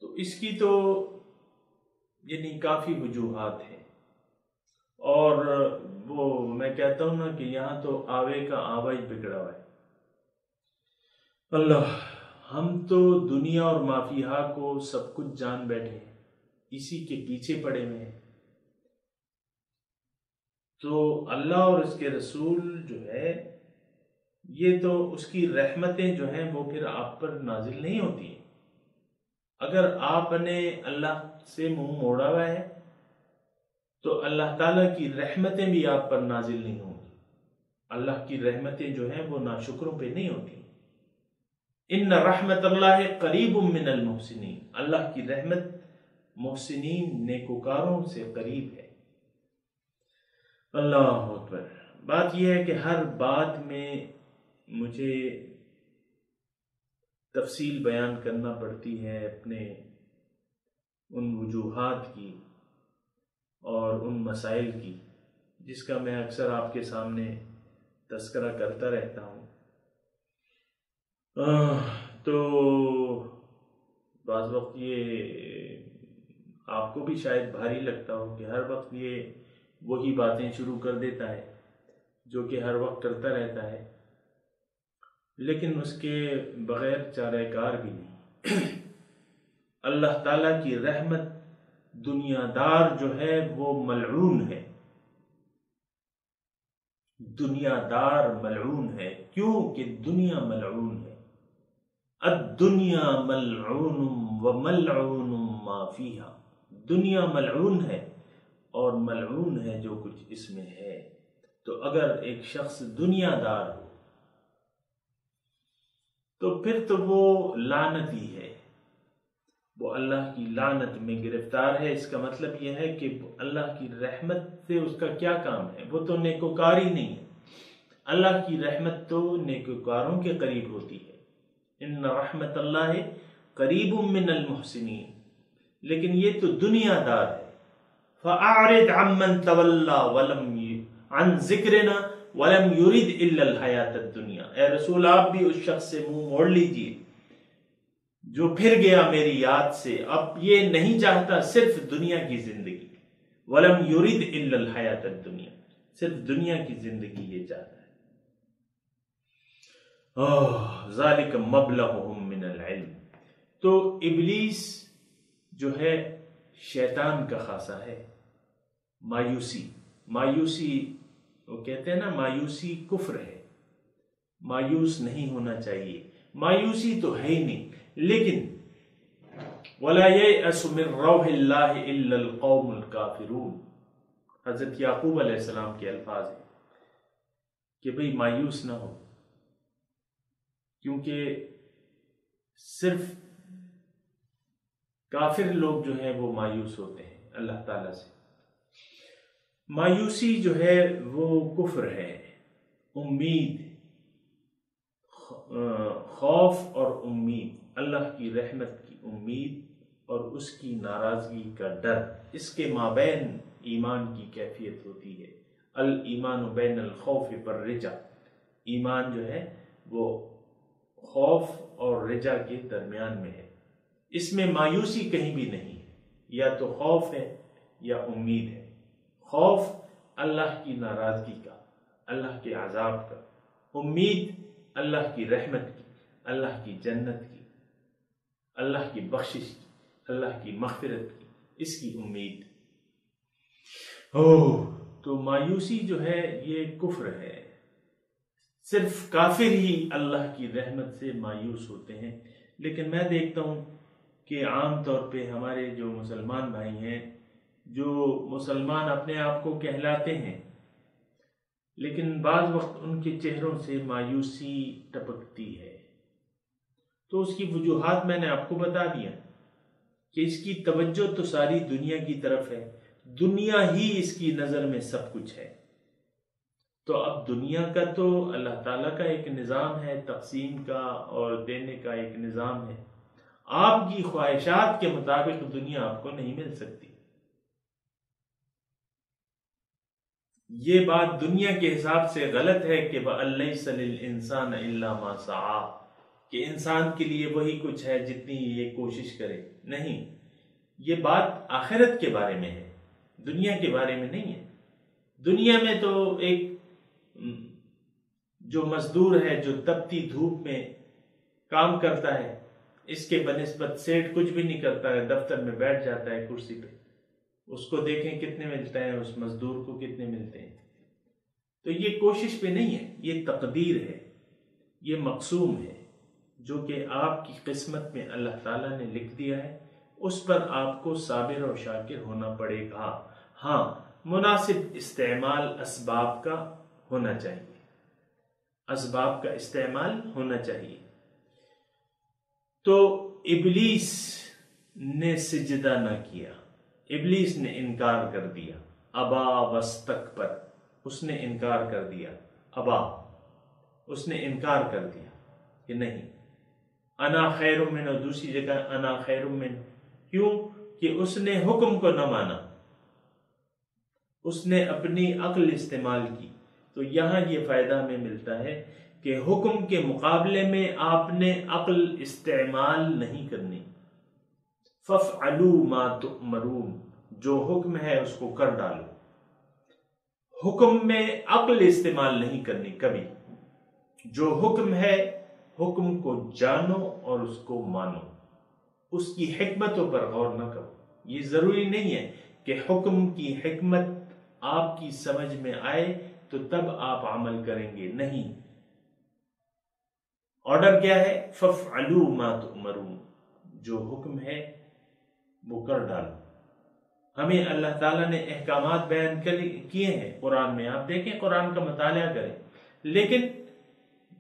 تو اس کی تو یعنی کافی وجوہات ہیں، اور وہ میں کہتا ہوں نا کہ یہاں تو آوے کا آوا ہی بگڑا ہوا ہے۔ اللہ، ہم تو دنیا اور مافیہا کو سب کچھ جان بیٹھے ہیں، اسی کے پیچھے پڑے ہوئے ہیں۔ تو اللہ اور اس کے رسول جو ہے، یہ تو اس کی رحمتیں جو ہیں وہ پھر آپ پر نازل نہیں ہوتی ہیں۔ اگر آپ نے اللہ سے منہ موڑا ہوا ہے تو اللہ تعالیٰ کی رحمتیں بھی آپ پر نازل نہیں ہوں گی۔ اللہ کی رحمتیں جو ہیں وہ ناشکروں پہ نہیں ہوتی۔ ان رحمت اللہ قریب من المحسنین، اللہ کی رحمت محسنین نیکوکاروں سے قریب ہے۔ اللہ اکبر۔ بات یہ ہے کہ ہر بات میں مجھے تفصیل بیان کرنا پڑتی ہے اپنے ان وجوہات کی اور ان مسائل کی، جس کا میں اکثر آپ کے سامنے تذکرہ کرتا رہتا ہوں۔ تو بعض وقت یہ آپ کو بھی شاید بھاری لگتا ہو کہ ہر وقت یہ وہی باتیں شروع کر دیتا ہے جو کہ ہر وقت کرتا رہتا ہے، لیکن اس کے بغیر چارہ کار بھی نہیں۔ اللہ تعالیٰ کی رحمت، دنیا دار جو ہے وہ ملعون ہے، دنیا دار ملعون ہے۔ کیوں کہ دنیا ملعون ہے۔ الدنیا ملعون وملعون ما فیہا، دنیا ملعون ہے اور ملعون ہے جو کچھ اس میں ہے۔ تو اگر ایک شخص دنیا دار ہو تو پھر تو وہ لعنتی ہے، وہ اللہ کی لعنت میں گرفتار ہے۔ اس کا مطلب یہ ہے کہ اللہ کی رحمت سے اس کا کیا کام ہے؟ وہ تو نیکوکار ہی نہیں ہے۔ اللہ کی رحمت تو نیکوکاروں کے قریب ہوتی ہے۔ ان رحمت اللہ قریب من المحسنین، لیکن یہ تو دنیا دار ہے۔ فَأَعْرِضْ عَمَّنْ تَوَلَّى عَنْ ذِكْرِنَا وَلَمْ يُرِدْ إِلَّا الْحَيَاةَ الدُّنْيَا۔ اے رسول، آپ بھی اس شخص سے منہ موڑ لیجئے جو پھر گیا میری یاد سے، اب یہ نہیں چاہتا صرف دنیا کی زندگی۔ وَلَمْ يُرِدْ إِلَّا الْحَيَاةَ الدُّنْيَا، صرف دنیا کی زندگی یہ چاہتا ہے۔ ذَلِكَ مَبْلَغُهُم مِّنَ الْعِلْمِ۔ تو ابلیس جو ہے شیطان کا خاصہ ہے۔ مایوسی، مایوسی وہ کہتے ہیں نا، مایوسی کفر ہے، مایوس نہیں ہونا چاہیے، مایوسی تو ہے ہی نہیں۔ لیکن وَلَا يَيْأَسُ مِن رَوْحِ اللَّهِ إِلَّا الْقَوْمُ الْكَافِرُونَ، حضرت یعقوب علیہ السلام کے الفاظ ہیں کہ بھئی مایوس نہ ہو، کیونکہ صرف کافر لوگ جو ہیں وہ مایوس ہوتے ہیں اللہ تعالیٰ سے۔ مایوسی جو ہے وہ کفر ہے۔ امید، خوف اور امید، اللہ کی رحمت کی امید اور اس کی ناراضگی کا ڈر، اس کے مابین ایمان کی کیفیت ہوتی ہے۔ الایمان بین الخوف والرجا، ایمان جو ہے وہ خوف اور رجا کے درمیان میں ہے، اس میں مایوسی کہیں بھی نہیں ہے، یا تو خوف ہے یا امید ہے۔ خوف اللہ کی ناراضگی کا، اللہ کے عذاب کا، امید اللہ کی رحمت کی، اللہ کی جنت کی، اللہ کی بخشش کی، اللہ کی مغفرت کی، اس کی امید۔ تو مایوسی جو ہے یہ کفر ہے، صرف کافر ہی اللہ کی رحمت سے مایوس ہوتے ہیں۔ لیکن میں دیکھتا ہوں کہ عام طور پہ ہمارے جو مسلمان بھائی ہیں، جو مسلمان اپنے آپ کو کہلاتے ہیں، لیکن بعض وقت ان کے چہروں سے مایوسی ٹپکتی ہے۔ تو اس کی وجوہات میں نے آپ کو بتا دیا کہ اس کی توجہ تو ساری دنیا کی طرف ہے، دنیا ہی اس کی نظر میں سب کچھ ہے۔ تو اب دنیا کا تو اللہ تعالیٰ کا ایک نظام ہے، تقسیم کا اور دینے کا ایک نظام ہے۔ آپ کی خواہشات کے مطابق دنیا آپ کو نہیں مل سکتی۔ یہ بات دنیا کے حساب سے غلط ہے کہ وَأَلَّيْسَ لِلْإِنسَانَ إِلَّا مَا سَعَىٰ، کہ انسان کے لیے وہی کچھ ہے جتنی یہ کوشش کرے۔ نہیں، یہ بات آخرت کے بارے میں ہے، دنیا کے بارے میں نہیں ہے۔ دنیا میں تو ایک جو مزدور ہے، جو تپتی دھوپ میں کام کرتا ہے، اس کے بنسبت سیٹ کچھ بھی نہیں کرتا ہے، دفتر میں بیٹھ جاتا ہے کرسی پہ، اس کو دیکھیں کتنے ملتے ہیں، اس مزدور کو کتنے ملتے ہیں۔ تو یہ کوشش پہ نہیں ہے، یہ تقدیر ہے، یہ مقسوم ہے، جو کہ آپ کی قسمت میں اللہ تعالیٰ نے لکھ دیا ہے، اس پر آپ کو صابر اور شاکر ہونا پڑے گا۔ ہاں، مناسب استعمال اسباب کا ہونا چاہیے، اسباب کا استعمال ہونا چاہیے۔ تو ابلیس نے سجدہ نہ کیا، ابلیس نے انکار کر دیا، ابا واستکبر، اس نے انکار کر دیا، ابا، اس نے انکار کر دیا کہ نہیں، انا خیر من، اور دوسری جگہ انا خیر من، کیوں کہ اس نے حکم کو نہ مانا، اس نے اپنی عقل استعمال کی۔ تو یہاں یہ فائدہ ہمیں ملتا ہے کہ حکم کے مقابلے میں آپ نے عقل استعمال نہیں کرنی۔ فَافْعَلُوا مَا تُؤْمَرُونَ، جو حکم ہے اس کو کر ڈالو۔ حکم میں عقل استعمال نہیں کرنی کبھی، جو حکم ہے حکم کو جانو اور اس کو مانو، اس کی حکمتوں پر غور نہ کرو۔ یہ ضروری نہیں ہے کہ حکم کی حکمت آپ کی سمجھ میں آئے تو تب آپ عمل کریں گے، نہیں۔ آرڈر کیا ہے؟ فَافْعَلُوا مَا تُؤْمَرُونَ، جو حکم ہے وہ کر ڈالو۔ ہمیں اللہ تعالیٰ نے احکامات بیان کیے ہیں قرآن میں، آپ دیکھیں، قرآن کا مطالعہ کریں، لیکن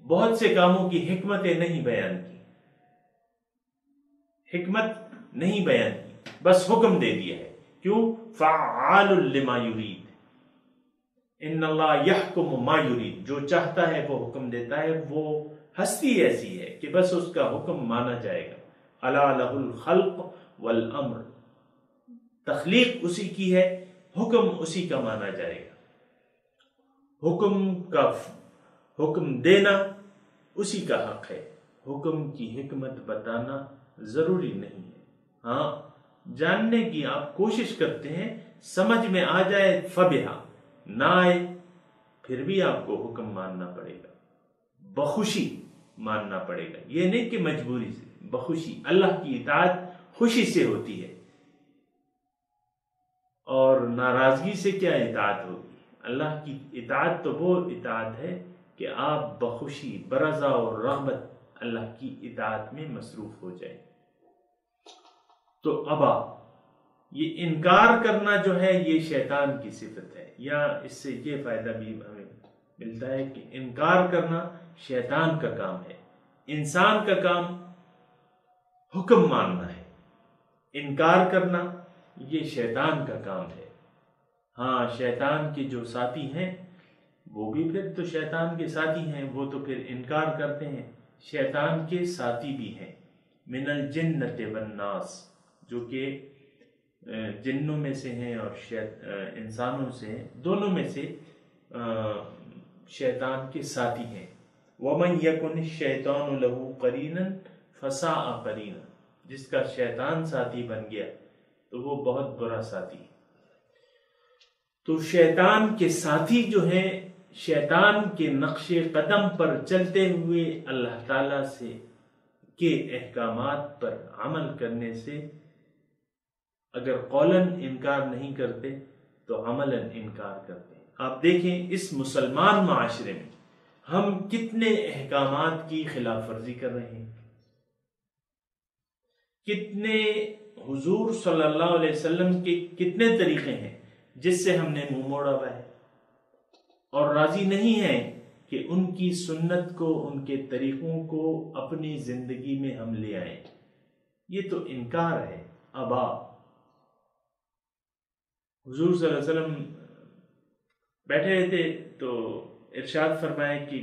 بہت سے کاموں کی حکمتیں نہیں بیان کی، حکمت نہیں بیان کی، بس حکم دے دیا ہے۔ کیوں؟ فَعَّالٌ لِمَا يُرِيدُ، ان اللہ یحکم ما یرید، جو چاہتا ہے وہ حکم دیتا ہے۔ وہ ہستی ایسی ہے کہ بس اس کا حکم مانا جائے گا۔ الا لہ الخلق والامر، تخلیق اسی کی ہے، حکم اسی کا مانا جائے گا۔ حکم دینا اسی کا حق ہے، حکم کی حکمت بتانا ضروری نہیں ہے۔ ہاں، جاننے کی آپ کوشش کرتے ہیں، سمجھ میں آ جائے فبہا، نہ آئے پھر بھی آپ کو حکم ماننا پڑے گا، بخوشی ماننا پڑے گا، یہ نہیں کہ مجبوری سے، بخوشی۔ اللہ کی اطاعت خوشی سے ہوتی ہے، اور ناراضگی سے کیا اطاعت ہوگی؟ اللہ کی اطاعت تو وہ اطاعت ہے کہ آپ بخوشی، برضا اور رغبت اللہ کی اطاعت میں مصروف ہو جائیں۔ تو ابا، یہ انکار کرنا جو ہے یہ شیطان کی صفت ہے، یا اس سے یہ فائدہ بھی ہمیں ملتا ہے کہ انکار کرنا شیطان کا کام ہے، انسان کا کام حکم ماننا ہے، انکار کرنا یہ شیطان کا کام ہے۔ ہاں، شیطان کے جو ساتھی ہیں وہ بھی پھر تو شیطان کے ساتھی ہیں، وہ تو پھر انکار کرتے ہیں، شیطان کے ساتھی بھی ہیں۔ من الجنۃ والناس، جو کہ جنوں میں سے ہیں اور انسانوں سے ہیں، دونوں میں سے شیطان کے ساتھی ہیں۔ وَمَنْ يَكُنِ الشَّيْطَانُ لَهُ قَرِينًا فَسَاءَ قَرِينًا، جس کا شیطان ساتھی بن گیا تو وہ بہت برا ساتھی ہے۔ تو شیطان کے ساتھی جو ہیں، شیطان کے نقش قدم پر چلتے ہوئے اللہ تعالیٰ سے کے احکامات پر عمل کرنے سے اگر قولاً انکار نہیں کرتے تو عملاً انکار کرتے ہیں۔ آپ دیکھیں اس مسلمان معاشرے میں ہم کتنے احکامات کی خلاف ورزی کر رہے ہیں، کتنے حضور صلی اللہ علیہ وسلم کے کتنے طریقے ہیں جس سے ہم نے منہ موڑا ہوا ہے اور راضی نہیں ہیں کہ ان کی سنت کو، ان کے طریقوں کو اپنی زندگی میں ہم لے آئیں۔ یہ تو انکار ہے، ابا۔ حضور صلی اللہ علیہ وسلم بیٹھے رہے تھے تو ارشاد فرمایا کہ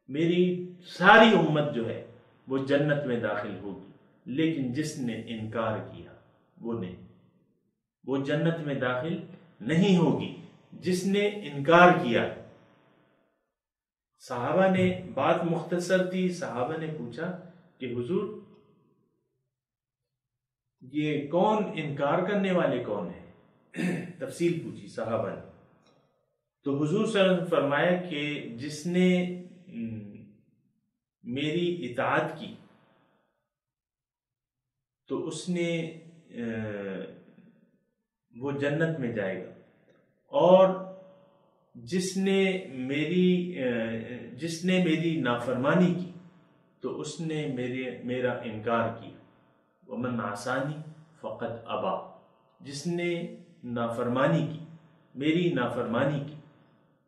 میری ساری امت جو ہے وہ جنت میں داخل ہوگی، لیکن جس نے انکار کیا وہ نہیں، وہ جنت میں داخل نہیں ہوگی جس نے انکار کیا۔ صحابہ نے، بات مختصر تھی، صحابہ نے پوچھا کہ حضور یہ کون، انکار کرنے والے کون ہیں؟ تفصیل پوچھی صحابہ نے، تو حضور صلی اللہ علیہ وسلم فرمایا کہ جس نے میری اطاعت کی تو اس نے وہ جنت میں جائے گا، اور جس نے میری نافرمانی کی تو اس نے میرا انکار کیا۔ ومن عصانی فقد ابا، جس نے نافرمانی کی، میری نافرمانی کی،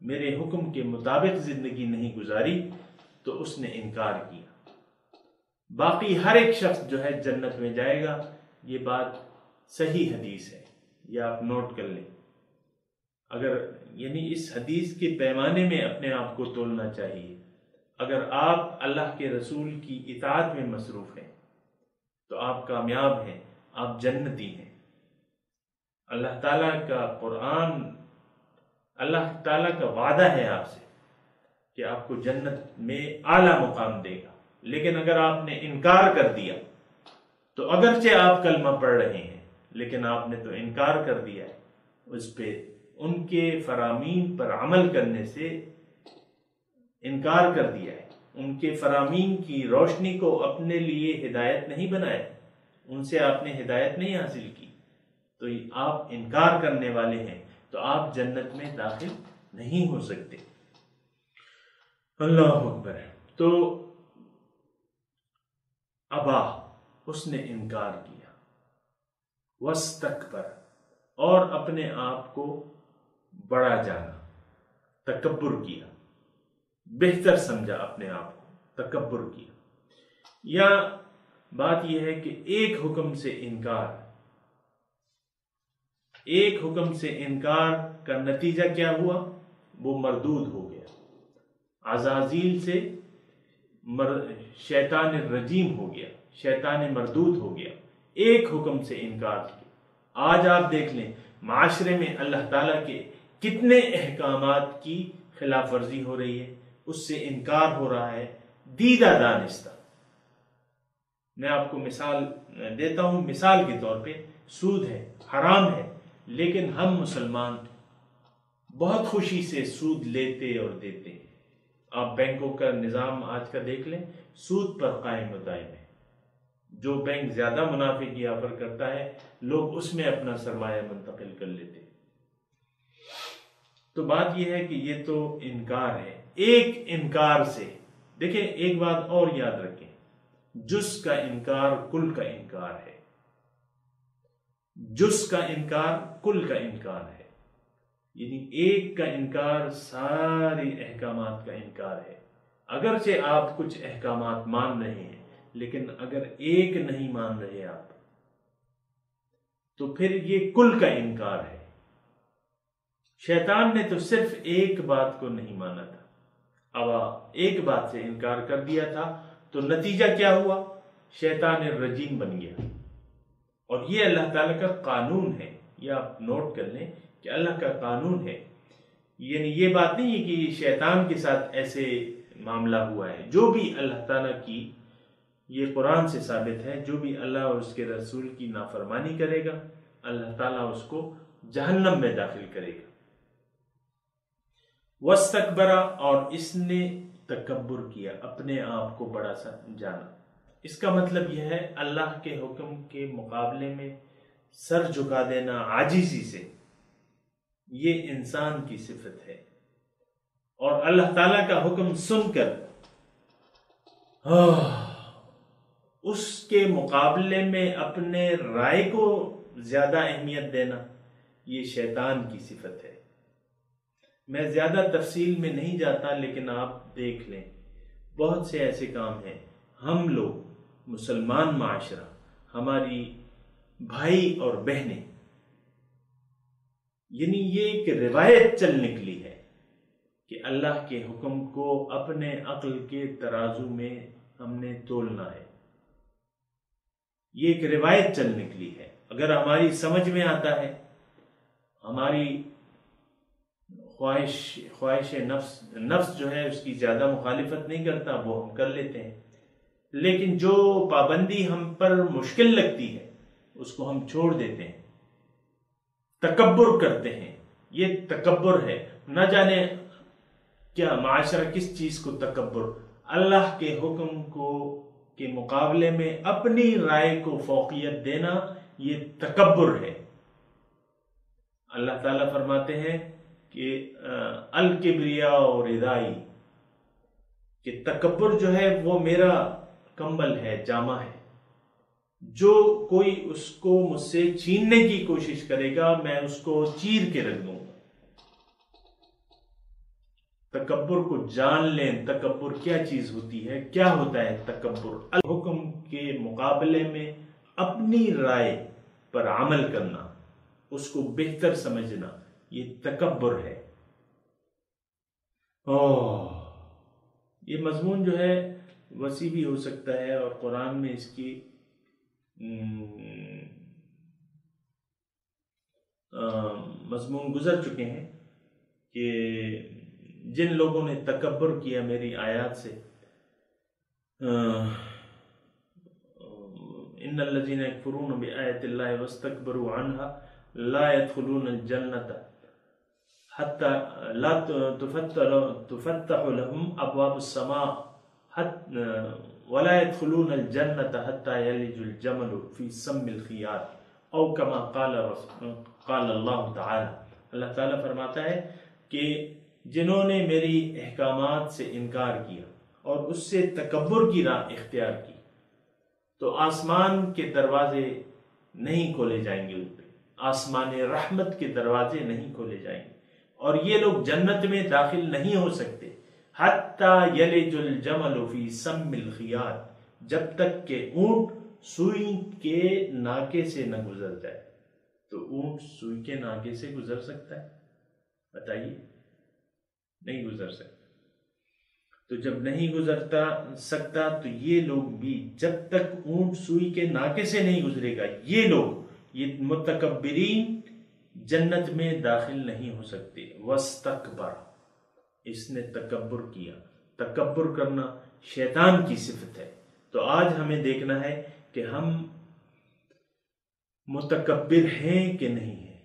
میرے حکم کے مطابق زندگی نہیں گزاری تو اس نے انکار کیا۔ باقی ہر ایک شخص جو ہے جنت میں جائے گا، یہ بات صحیح حدیث ہے، یہ آپ نوٹ کر لیں۔ اگر یعنی اس حدیث کے پیمانے میں اپنے آپ کو تولنا چاہیے۔ اگر آپ اللہ کے رسول کی اطاعت میں مصروف ہیں تو آپ کامیاب ہیں، آپ جنتی ہیں۔ اللہ تعالیٰ کا قرآن، اللہ تعالیٰ کا وعدہ ہے آپ سے کہ آپ کو جنت میں اعلیٰ مقام دے گا، لیکن اگر آپ نے انکار کر دیا تو اگرچہ آپ کلمہ پڑھ رہے ہیں لیکن آپ نے تو انکار کر دیا ہے، اس پہ ان کے فرامین پر عمل کرنے سے انکار کر دیا ہے، ان کے فرامین کی روشنی کو اپنے لیے ہدایت نہیں بنایا، ان سے آپ نے ہدایت نہیں حاصل کی، تو آپ انکار کرنے والے ہیں، تو آپ جنت میں داخل نہیں ہو سکتے۔ اللہ اکبر۔ تو ابا، اس نے انکار کیا، واستکبر، اور اپنے آپ کو بڑا جانا، تکبر کیا، بہتر سمجھا اپنے آپ کو، تکبر کیا۔ یا بات یہ ہے کہ ایک حکم سے انکار کا نتیجہ کیا ہوا؟ وہ مردود ہو گیا، عزازیل سے شیطان الرجیم ہو گیا، شیطان مردود ہو گیا، ایک حکم سے انکار کیا۔ آج آپ دیکھ لیں معاشرے میں اللہ تعالیٰ کے کتنے احکامات کی خلاف ورزی ہو رہی ہے، اس سے انکار ہو رہا ہے دیدہ دانستہ۔ میں آپ کو مثال دیتا ہوں، مثال کے طور پہ سود ہے، حرام ہے، لیکن ہم مسلمان بہت خوشی سے سود لیتے اور دیتے ہیں۔ آپ بینکوں کا نظام آج کا دیکھ لیں، سود پر قائم و دائم ہے۔ جو بینک زیادہ منافع کی آفر کرتا ہے، لوگ اس میں اپنا سرمایہ منتقل کر لیتے ہیں۔ تو بات یہ ہے کہ یہ تو انکار ہے، ایک انکار سے۔ دیکھیں ایک بات اور یاد رکھیں، جز کا انکار کل کا انکار ہے، جز کا انکار کل کا انکار ہے، یعنی ایک کا انکار ساری احکامات کا انکار ہے۔ اگرچہ آپ کچھ احکامات مان رہے ہیں، لیکن اگر ایک نہیں مان رہے آپ تو پھر یہ کل کا انکار ہے۔ شیطان نے تو صرف ایک بات کو نہیں مانا تھا، اب ایک بات سے انکار کر دیا تھا، تو نتیجہ کیا ہوا؟ شیطان الرجیم بن گیا۔ اور یہ اللہ تعالیٰ کا قانون ہے، یہ آپ نوٹ کر لیں کہ اللہ کا قانون ہے، یعنی یہ بات نہیں ہے کہ شیطان کے ساتھ ایسے معاملہ ہوا ہے۔ جو بھی اللہ تعالیٰ کی، یہ قرآن سے ثابت ہے، جو بھی اللہ اور اس کے رسول کی نافرمانی کرے گا، اللہ تعالیٰ اس کو جہنم میں داخل کرے گا۔ واستکبر، اور اس نے تکبر کیا، اپنے آپ کو بڑا جانا۔ اس کا مطلب یہ ہے اللہ کے حکم کے مقابلے میں سر جھکا دینا عاجزی سے، یہ انسان کی صفت ہے، اور اللہ تعالیٰ کا حکم سن کر اس کے مقابلے میں اپنے رائے کو زیادہ اہمیت دینا، یہ شیطان کی صفت ہے۔ میں زیادہ تفصیل میں نہیں جاتا، لیکن آپ دیکھ لیں بہت سے ایسے کام ہیں، ہم لوگ مسلمان معاشرہ، ہماری بھائی اور بہنیں، یعنی یہ ایک روایت چل نکلی ہے کہ اللہ کے حکم کو اپنے عقل کے ترازو میں ہم نے تولنا ہے۔ یہ ایک روایت چل نکلی ہے۔ اگر ہماری سمجھ میں آتا ہے، ہماری خواہش نفس جو ہے اس کی زیادہ مخالفت نہیں کرتا، وہ ہم کر لیتے ہیں، لیکن جو پابندی ہم پر مشکل لگتی ہے اس کو ہم چھوڑ دیتے ہیں، تکبر کرتے ہیں۔ یہ تکبر ہے، نہ جانے کیا معاشرہ کس چیز کو تکبر، اللہ کے حکم کے مقابلے میں اپنی رائے کو فوقیت دینا، یہ تکبر ہے۔ اللہ تعالیٰ فرماتے ہیں کہ الکبریاء ردائی، کہ تکبر جو ہے وہ میرا کمبل ہے، جامہ ہے، جو کوئی اس کو مجھ سے چھیننے کی کوشش کرے گا میں اس کو چیر کے رکھ دوں گا۔ تکبر کو جان لیں، تکبر کیا چیز ہوتی ہے، کیا ہوتا ہے تکبر؟ الحکم کے مقابلے میں اپنی رائے پر عمل کرنا، اس کو بہتر سمجھنا، یہ تکبر ہے۔ یہ مضمون جو ہے وسیع بھی ہو سکتا ہے، اور قرآن میں اس کی مضمون گزر چکے ہیں کہ جن لوگوں نے تکبر کیا میری آیات سے، ان الذين يكفرون بآيات الله واستكبروا عنها لا يدخلون الجنة حتى لا تفتح لهم أبواب السماء ولا يدخلون الجنة حتى يلج الجمل في سم الخياط او كما قال اللہ تعالی۔ اللہ تعالیٰ فرماتا ہے کہ جنہوں نے میری احکامات سے انکار کیا اور اس سے تکبر کی راہ اختیار کی، تو آسمان کے دروازے نہیں کھولے جائیں گے، ان پہ آسمان رحمت کے دروازے نہیں کھولے جائیں گے، اور یہ لوگ جنت میں داخل نہیں ہو سکتے حتی یلج الجمل فی سم الخیاط، جب تک کہ اونٹ سوئی کے ناکے سے نہ گزر جائے۔ تو اونٹ سوئی کے ناکے سے گزر سکتا ہے؟ بتائیے، نہیں گزر سکتا۔ تو جب نہیں گزرتا سکتا تو یہ لوگ بھی جب تک اونٹ سوئی کے ناکے سے نہیں گزرے گا، یہ لوگ، یہ متکبرین جنت میں داخل نہیں ہو سکتے۔ واستکبر، اس نے تکبر کیا۔ تکبر کرنا شیطان کی صفت ہے۔ تو آج ہمیں دیکھنا ہے کہ ہم متکبر ہیں کہ نہیں ہیں۔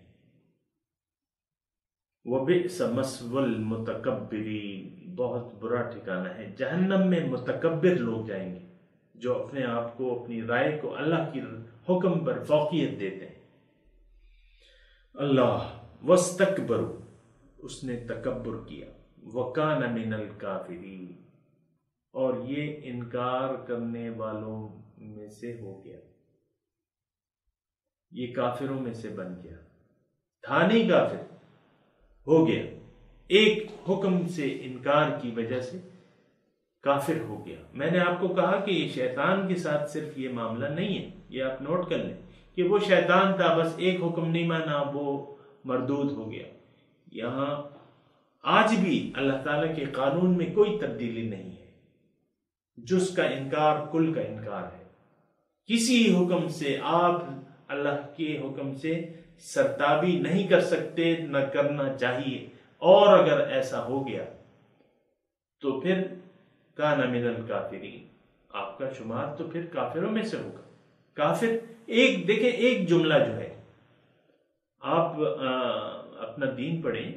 وَبِئْسَ مَثْوَى الْمُتَكَبِّرِينَ، بہت برا ٹھکانہ ہے، جہنم میں متکبر لوگ جائیں گے جو اپنے آپ کو، اپنی رائے کو اللہ کی حکم پر فوقیت دیتے ہیں۔ اللہ وَاسْتَكْبَرُوا، اس نے تکبر کیا، وَكَانَ مِنَ الْكَافِرِينَ، اور یہ انکار کرنے والوں میں سے ہو گیا، یہ کافروں میں سے بن گیا، تھا نہیں کافر، ہو گیا، ایک حکم سے انکار کی وجہ سے کافر ہو گیا۔ میں نے آپ کو کہا کہ یہ شیطان کے ساتھ صرف یہ معاملہ نہیں ہے، یہ آپ نوٹ کر لیں کہ وہ شیطان تھا، بس ایک حکم نہیں مانا، وہ مردود ہو گیا۔ یہاں آج بھی اللہ تعالیٰ کے قانون میں کوئی تبدیلی نہیں ہے، جس کا انکار کل کا انکار ہے۔ کسی حکم سے آپ اللہ کے حکم سے سرتابی نہیں کر سکتے، نہ کرنا چاہیے، اور اگر ایسا ہو گیا تو پھر کان من الکافرین، آپ کا شمار تو پھر کافروں میں سے ہوگا۔ کافر، ایک دیکھیں، ایک جملہ جو ہے، آپ اپنا دین پڑھیں،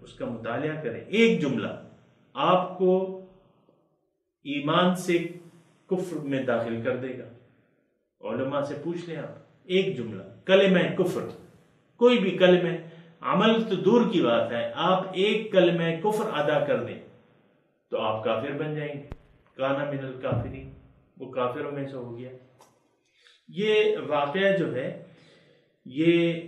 اس کا مطالعہ کریں، ایک جملہ آپ کو ایمان سے کفر میں داخل کر دے گا۔ علماء سے پوچھ لیں آپ، ایک جملہ، کلمہ کفر، کوئی بھی کلمہ عمل تو دور کی بات ہے، آپ ایک کلمہ کفر ادا کر دیں تو آپ کافر بن جائیں گے، کانا من الکافرین، وہ کافروں میں سے ہو گیا۔ یہ واقعہ جو ہے، یہ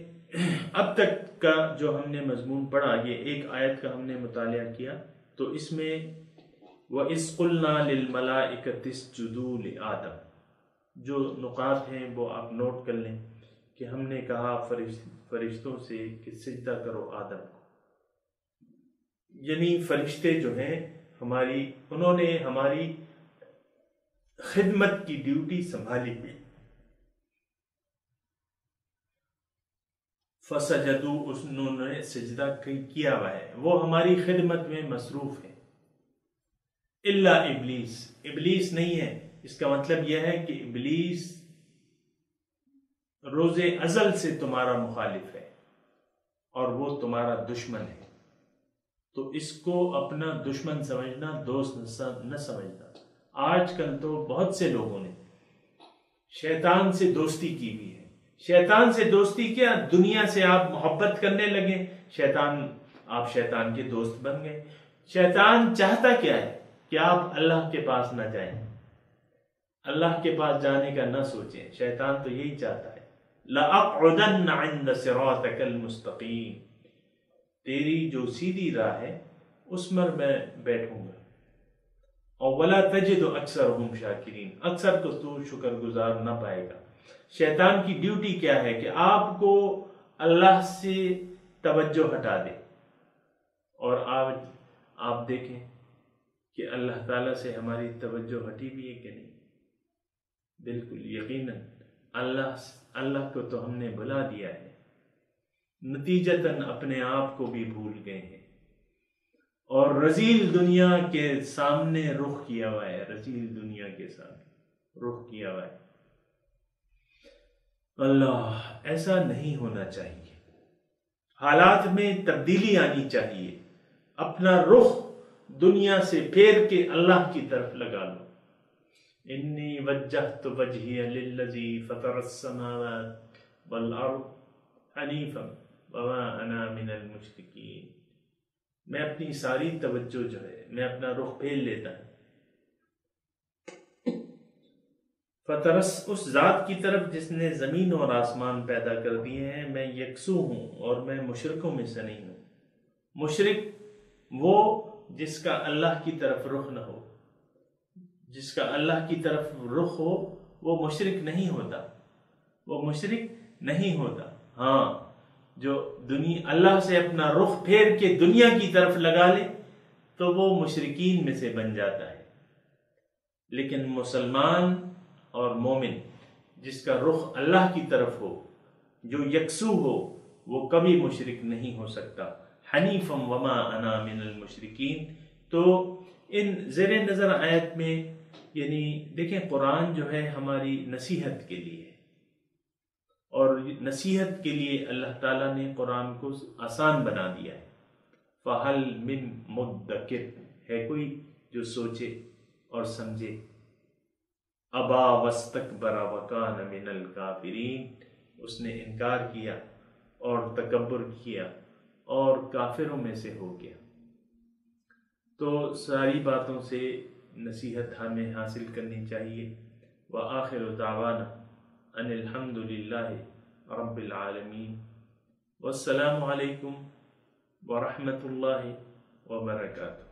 اب تک کا جو ہم نے مضمون پڑھا، یہ ایک آیت کا ہم نے مطالعہ کیا، تو اس میں وَإِذْ قُلْنَا لِلْمَلَائِكَةِ اسْجُدُوا لِآدَمَ، جو نقاط ہیں وہ آپ نوٹ کر لیں کہ ہم نے کہا فرشتوں سے کہ سجدہ کرو آدم کو، یعنی فرشتے جو ہیں انہوں نے ہماری خدمت کی ڈیوٹی سنبھالی ہوئی۔ فسجدوا، انہوں نے سجدہ کیا ہوا ہے، وہ ہماری خدمت میں مصروف ہے۔ الا ابلیس، ابلیس نہیں ہے، اس کا مطلب یہ ہے کہ ابلیس روز ازل سے تمہارا مخالف ہے اور وہ تمہارا دشمن ہے، تو اس کو اپنا دشمن سمجھنا، دوست نہ سمجھنا۔ آج کل تو بہت سے لوگوں نے شیطان سے دوستی کی ہوئی ہے۔ شیطان سے دوستی کیا؟ دنیا سے آپ محبت کرنے لگے، آپ شیطان کے دوست بن گئے۔ شیطان چاہتا کیا ہے کہ آپ اللہ کے پاس نہ جائیں، اللہ کے پاس جانے کا نہ سوچیں۔ شیطان تو یہی چاہتا ہے، لَأَقْعُدَنَّ عِنْدَ صِرَاطِكَ الْمُسْتَقِيمِ، تیری جو سیدھی راہ ہے اس میں بیٹھوں گا، اور وَلَا تَجِدُ أَكْثَرَهُمْ شَاكِرِينَ، اکثر کو تو شکر گزار نہ پائے گا۔ شیطان کی ڈیوٹی کیا ہے کہ آپ کو اللہ سے توجہ ہٹا دے، اور آج آپ دیکھیں کہ اللہ تعالیٰ سے ہماری توجہ ہٹی بھی ہے کہ نہیں؟ بالکل یقیناً اللہ کو تو ہم نے بھلا دیا ہے، نتیجتاً اپنے آپ کو بھی بھول گئے ہیں، اور رذیل دنیا کے سامنے رخ کیا ہوا ہے، رذیل دنیا کے سامنے رخ کیا ہوا ہے۔ اللہ، ایسا نہیں ہونا چاہیے، حالات میں تبدیلی آنی چاہیے، اپنا رخ دنیا سے پھیر کے اللہ کی طرف لگا لو۔ انی وجہت وجہی للذی فطر السماوات والارض حنیفا وما انا من المشرکین، میں اپنی ساری توجہ جو ہے، میں اپنا رخ پھیر لیتا ہوں فطرس، اس ذات کی طرف جس نے زمین اور آسمان پیدا کر دیے ہیں، میں یکسو ہوں اور میں مشرکوں میں سے نہیں ہوں۔ مشرک وہ جس کا اللہ کی طرف رخ نہ ہو، جس کا اللہ کی طرف رخ ہو وہ مشرک نہیں ہوتا، وہ مشرک نہیں ہوتا۔ ہاں، جو اللہ سے اپنا رخ پھیر کے دنیا کی طرف لگا لے تو وہ مشرکین میں سے بن جاتا ہے، لیکن مسلمان اور مومن جس کا رخ اللہ کی طرف ہو، جو یکسو ہو، وہ کبھی مشرک نہیں ہو سکتا۔ حنیفا وما انا من المشرکین۔ تو ان زیر نظر آیت میں یعنی دیکھیں، قرآن جو ہے ہماری نصیحت کے لیے ہے، اور نصیحت کے لیے اللہ تعالیٰ نے قرآن کو آسان بنا دیا ہے۔ فَهَلْ مِن مُدَّكِرٍ، ہے کوئی جو سوچے اور سمجھے؟ ابا واستکبر وکان من الکافرین، اس نے انکار کیا اور تکبر کیا اور کافروں میں سے ہو گیا۔ تو ساری باتوں سے نصیحت ہمیں حاصل کرنی چاہیے۔ وآخر دعوانا ان الحمد للہ رب العالمین، والسلام علیکم ورحمۃ اللہ وبرکاتہ۔